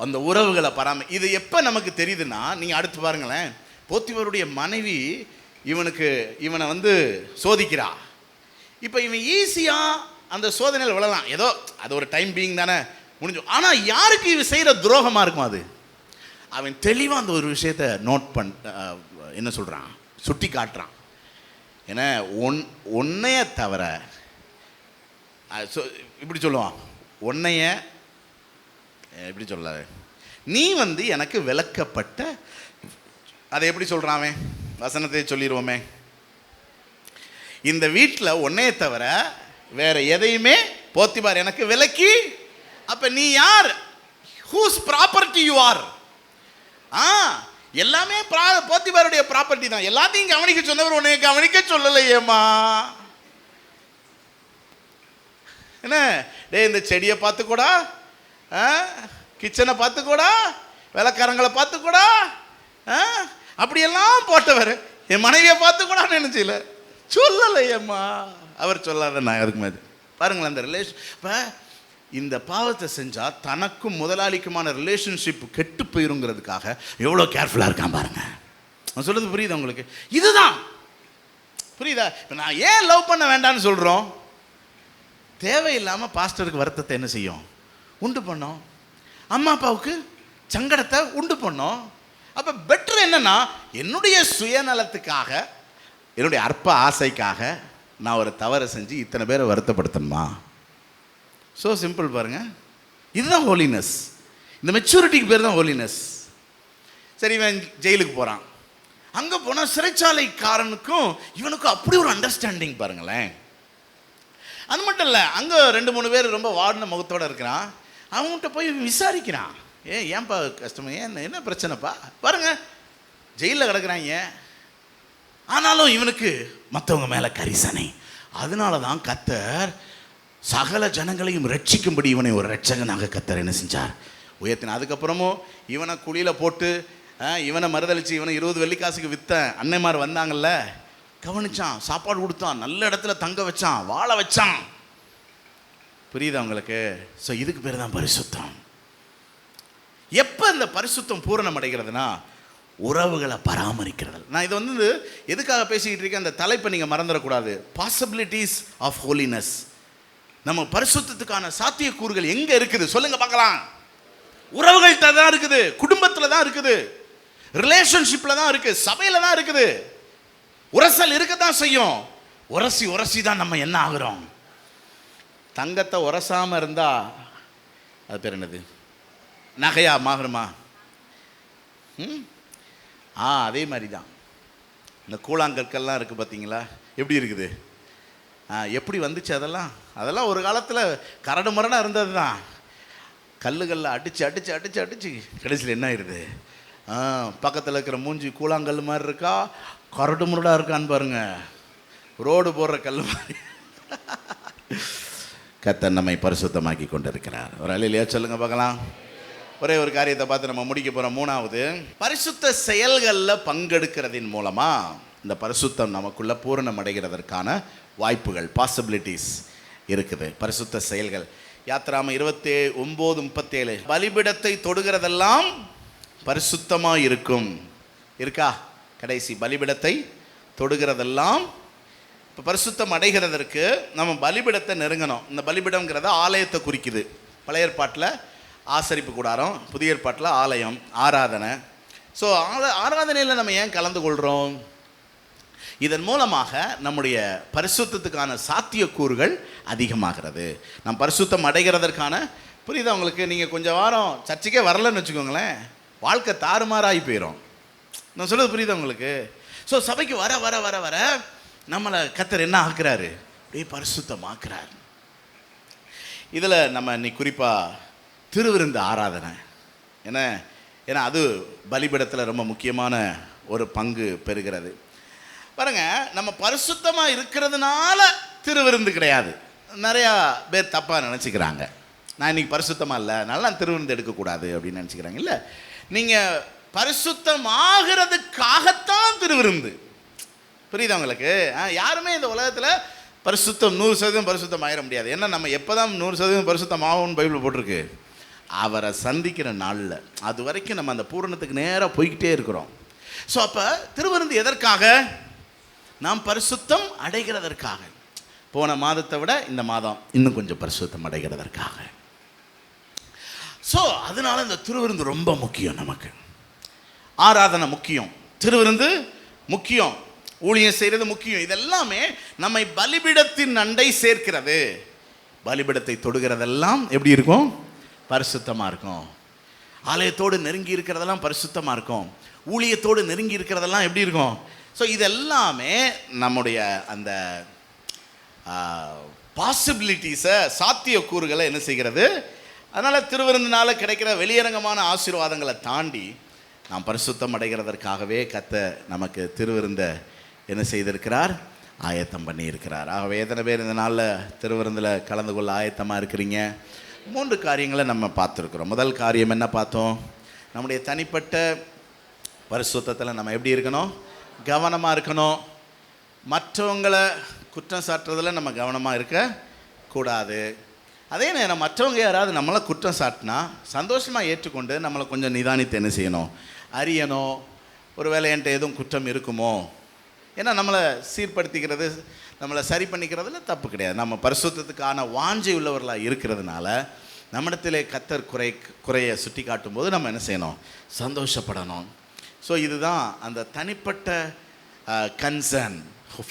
அந்த உறவுகளை இது எப்போ நமக்கு தெரியுதுன்னா, நீங்கள் அடுத்து பாருங்களேன். போத்திபாருடைய மனைவி இவனை சோதிக்கிறா. இப்போ இவன் ஈஸியாக அந்த சோதனையில் விழலாம், ஏதோ அது ஒரு டைம் பீயிங் தானே, முடிஞ்சோம். ஆனால் யாருக்கு இவன் செய்கிற துரோகமாக இருக்கும் அது? அவன் தெளிவாக அந்த ஒரு விஷயத்தை என்ன சொல்கிறான், சுட்டி காட்டுறான். ஏன்னா ஒன்னைய தவிர இப்படி சொல்லுவான், ஒன்னைய எப்படி சொல்லாது, நீ எனக்கு விளக்கப்பட்ட, அதை எப்படி சொல்கிறான் வசனத்தை சொல்லிடுவோமே, இந்த வீட்டில் ஒன்னைய தவிர வேற எதையுமே போத்திபார் எனக்கு விலக்கி. அப்ப நீ யார்? Whose property you are? எல்லாமே போத்திபாருடைய ப்ராப்பர்ட்டி தான். எல்லாத்தையும் கவனிக்க சொன்னவர் உன்னை கவனிக்க சொல்லலையேம்மா. என்ன டே, இந்த செடியை பார்த்துக்கூடா, கிச்சனை பார்த்துக்கூடா, விளக்காரங்களை பார்த்துக்கூடா, அப்படியெல்லாம் போட்டவர் என் மனைவியை பார்த்துக்கூடா நினைச்சல சொல்லலையேம்மா. அவர் சொல்லாத நான் அதுக்கு மாதிரி பாருங்களேன். அந்த ரிலேஷன் இப்போ இந்த பாவத்தை செஞ்சால் தனக்கும் முதலாளிக்குமான ரிலேஷன்ஷிப் கெட்டு போயிருங்கிறதுக்காக எவ்வளோ கேர்ஃபுல்லாக இருக்கான் பாருங்க. நான் சொல்கிறது புரியுதா உங்களுக்கு? இதுதான் புரியுதா? இப்போ நான் ஏன் லவ் பண்ண வேண்டாம்னு சொல்கிறோம்? தேவையில்லாமல் பாஸ்டருக்கு வருத்தத்தை என்ன செய்யும்? உண்டு பண்ணோம். அம்மா அப்பாவுக்கு சங்கடத்தை உண்டு பண்ணோம். அப்போ பெட்டர் என்னன்னா, என்னுடைய சுயநலத்துக்காக, என்னுடைய அற்ப ஆசைக்காக நான் ஒரு தவறை செஞ்சு இத்தனை பேரை வருத்தப்படுத்தணுமா? ஸோ சிம்பிள் பாருங்க. இதுதான் ஹோலினஸ். இந்த மெச்சூரிட்டிக்கு பேர் தான் ஹோலினஸ். சரி, இவன் ஜெயிலுக்கு போகிறான். அங்கே போனால் சிறைச்சாலைக்காரனுக்கும் இவனுக்கும் அப்படி ஒரு அண்டர்ஸ்டாண்டிங் பாருங்களேன். அது மட்டும் இல்லை, அங்கே 2-3 பேர் ரொம்ப வாடின முகத்தோடு இருக்கிறான். அவங்ககிட்ட போய் விசாரிக்கிறான், ஏன்பா கஷ்டமா, என்ன பிரச்சனைப்பா? பாருங்க, ஜெயிலில் கிடக்குறாங்க, ஆனாலும் இவனுக்கு மற்றவங்க மேலே கரிசனை. அதனால தான் கர்த்தர் சகல ஜனங்களையும் ரட்சிக்கும்படி இவனை ஒரு ரட்சகனாக கர்த்தர் என்ன செஞ்சார்? உயர்த்தினார். அதுக்கப்புறமும் இவனை குழியில் போட்டு இவனை மறுதளிச்சு இவனை 20 வெள்ளிக்காசுக்கு விற்ற அன்னைமார் வந்தாங்கல்ல, கவனிச்சான், சாப்பாடு கொடுத்தான், நல்ல இடத்துல தங்க வச்சான், வாழ வச்சான். புரியுதா உங்களுக்கு? ஸோ இதுக்கு பேர் தான் பரிசுத்தம். எப்போ இந்த பரிசுத்தம் பூரணம் அடைகிறதுனா, உறவுகளை பராமரிக்கிறது. நான் இது எதுக்காக பேசிக்கிட்டு இருக்கேன், அந்த தலைப்பை நீங்கள் மறந்துடக்கூடாது. Possibilities of holiness. நம்ம பரிசுத்தத்துக்கான சாத்தியக்கூறுகள் எங்கே இருக்குது சொல்லுங்க பார்க்கலாம்? உறவுகள்கிட்ட தான் இருக்குது, குடும்பத்தில் தான் இருக்குது, ரிலேஷன்ஷிப்பில் தான் இருக்குது, சபையில் தான் இருக்குது. உரசல் இருக்க தான் செய்யும். உரசி தான் நம்ம என்ன ஆகுறோம்? தங்கத்தை உரசாமல் இருந்தால் அது பேர் என்னது? நகையா மாறுமா? அதே மாதிரி தான் இந்த கூழாங்கற்கள்லாம் இருக்குது பார்த்தீங்களா, எப்படி இருக்குது, எப்படி வந்துச்சு? அதெல்லாம் ஒரு காலத்தில் கரடு முரடாக இருந்தது தான். கல்லுகளில் அடித்து கடைசியில் என்ன ஆயிடுது? பக்கத்தில் இருக்கிற மூஞ்சி கூழாங்கல் மாதிரி இருக்கா, கரடு முரடாக இருக்கான்னு பாருங்க, ரோடு போடுற கல் மாதிரி. கர்த்தர் நம்மை பரிசுத்தமாக்கி கொண்டிருக்கிறார். ஒரு அல்லேலூயா சொல்லுங்க பார்க்கலாம். ஒரே ஒரு காரியத்தை பார்த்து நம்ம முடிக்க போகிறோம். 3வது, பரிசுத்த செயல்களில் பங்கெடுக்கிறதின் மூலமாக இந்த பரிசுத்தம் நமக்குள்ள பூரணம் அடைகிறதற்கான வாய்ப்புகள், பாசிபிலிட்டிஸ் இருக்குது. பரிசுத்த செயல்கள். யாத்திராம 29:37, பலிபீடத்தை தொடுகிறதெல்லாம் பரிசுத்தமாக இருக்கும். இருக்கா? கடைசி, பலிபீடத்தை தொடுகிறதெல்லாம். இப்போ பரிசுத்தம் அடைகிறதற்கு நம்ம பலிபீடத்தை நெருங்கணும். இந்த பலிபீடம்ங்கிறத ஆலயத்தை குறிக்குது. பழைய ஏற்பாட்டில் ஆசரிப்பு கூடாரம், புதிய ஏற்பாட்டில் ஆலயம், ஆராதனை. ஸோ ஆராதனையில் நம்ம ஏன் கலந்து கொள்கிறோம்? இதன் மூலமாக நம்முடைய பரிசுத்தத்துக்கான சாத்தியக்கூறுகள் அதிகமாகிறது. நம் பரிசுத்தம் அடைகிறதற்கான, புரியுதா உங்களுக்கு? நீங்கள் கொஞ்சம் வாரம் சர்ச்சைக்கே வரலன்னு வச்சுக்கோங்களேன், வாழ்க்கை தாறுமாறாகி போயிடும். நான் சொல்கிறது புரியுதா உங்களுக்கு? ஸோ சபைக்கு வர வர வர வர நம்மளை கர்த்தர் என்ன ஆக்குறாரு? அப்படியே பரிசுத்தமாக்குறார். இதில் நம்ம இன்னைக்கு குறிப்பாக திருவிருந்து ஆராதனை ஏன்னா அது பலிபீடத்தில் ரொம்ப முக்கியமான ஒரு பங்கு பெறுகிறது. பாருங்க, நம்ம பரிசுத்தமாக இருக்கிறதுனால திருவிருந்து கிடையாது. நிறையா பேர் தப்பாக நினச்சிக்கிறாங்க. நான் இன்றைக்கி பரிசுத்தமாக இல்லை, நல்லா திருவிருந்து எடுக்கக்கூடாது அப்படின்னு நினச்சிக்கிறாங்க. இல்லை, நீங்கள் பரிசுத்தமாகிறதுக்காகத்தான் திருவிருந்து. புரியுதா உங்களுக்கு? யாருமே இந்த உலகத்தில் பரிசுத்தம் 100% பரிசுத்தம் ஆகிட முடியாது. ஏன்னா நம்ம எப்போ தான் 100% பரிசுத்தம் ஆகும்னு பைபிள் போட்டிருக்கு? அவரை சந்திக்கிற நாளில். அது வரைக்கும் நம்ம அந்த பூரணத்துக்கு நேராக போய்கிட்டே இருக்கிறோம். ஸோ அப்போ திருவிருந்து எதற்காக? நாம் பரிசுத்தம் அடைகிறதற்காக. போன மாதத்தை விட இந்த மாதம் இன்னும் கொஞ்சம் பரிசுத்தம் அடைகிறதற்காக. ஸோ அதனால இந்த திருவிருந்து ரொம்ப முக்கியம். நமக்கு ஆராதனை முக்கியம், திருவிருந்து முக்கியம், ஊழியம் செய்கிறது முக்கியம். இதெல்லாமே நம்மை பலிபீடத்தின் அண்டை சேர்க்கிறது. பலிபீடத்தை தொடுகிறதெல்லாம் எப்படி இருக்கும்? பரிசுத்தமாக இருக்கும். ஆலயத்தோடு நெருங்கி இருக்கிறதெல்லாம் பரிசுத்தமாக இருக்கும். ஊழியத்தோடு நெருங்கி இருக்கிறதெல்லாம் எப்படி இருக்கும்? ஸோ இதெல்லாமே நம்முடைய அந்த பாசிபிலிட்டிஸை, சாத்தியக்கூறுகளை என்ன செய்கிறது? அதனால் திருவிருந்தினால கிடைக்கிற வெளியரங்கமான ஆசீர்வாதங்களை தாண்டி நாம் பரிசுத்தம் அடைகிறதற்காகவே கர்த்தர் நமக்கு திருவிருந்தை என்ன செய்திருக்கிறார்? ஆயத்தம் பண்ணியிருக்கிறார். ஆகவே எத்தனை பேர் இந்த நாளில் திருவிருந்தில் கலந்து கொள்ள ஆயத்தமாக இருக்கிறீங்க? 3 காரியங்களை நம்ம பார்த்துருக்குறோம். முதல் காரியம் என்ன பார்த்தோம்? நம்முடைய தனிப்பட்ட பரிசுத்தத்தில் நம்ம எப்படி இருக்கணும்? கவனமாக இருக்கணும். மற்றவங்களை குற்றம் சாட்டுறதில் நம்ம கவனமாக இருக்கக்கூடாது. அதே நேரம் மற்றவங்க யாராவது நம்மளை குற்றம் சாட்டினா சந்தோஷமாக ஏற்றுக்கொண்டு நம்மளை கொஞ்சம் நிதானித்து என்ன செய்யணும்? அறியணும். ஒரு வேளை என்கிட்ட எதுவும் குற்றம் இருக்குமோ? ஏன்னா நம்மளை சீர்படுத்திக்கிறது, நம்மளை சரி பண்ணிக்கிறதுல தப்பு கிடையாது. நம்ம பரிசுத்தத்துக்கான வாஞ்சை உள்ளவர்களாக இருக்கிறதுனால நம்மிடத்திலே கர்த்தர் குறையை சுட்டி காட்டும்போது நம்ம என்ன செய்யணும்? சந்தோஷப்படணும். ஸோ இதுதான் அந்த தனிப்பட்ட கன்சர்ன்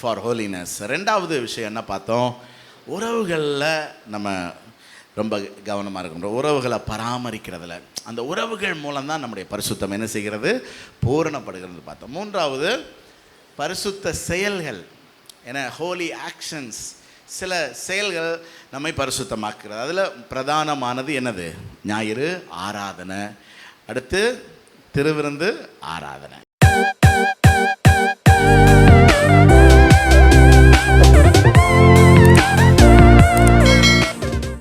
ஃபார் ஹோலினஸ். 2வது விஷயம் என்ன பார்த்தோம்? உறவுகளில் நம்ம ரொம்ப கவனமாக இருக்கணும். உறவுகளை பராமரிக்கிறதுல, அந்த உறவுகள் மூலம்தான் நம்முடைய பரிசுத்தம் என்ன செய்கிறது? பூரணப்படுகிறது பார்த்தோம். 3வது பரிசுத்த செயல்கள். ஏன்னா ஹோலி ஆக்ஷன்ஸ், சில செயல்கள் நம்மை பரிசுத்தமாக்குறது. அதில் பிரதானமானது என்னது? ஞாயிறு ஆராதனை, அடுத்து திருவிருந்து ஆராதனை.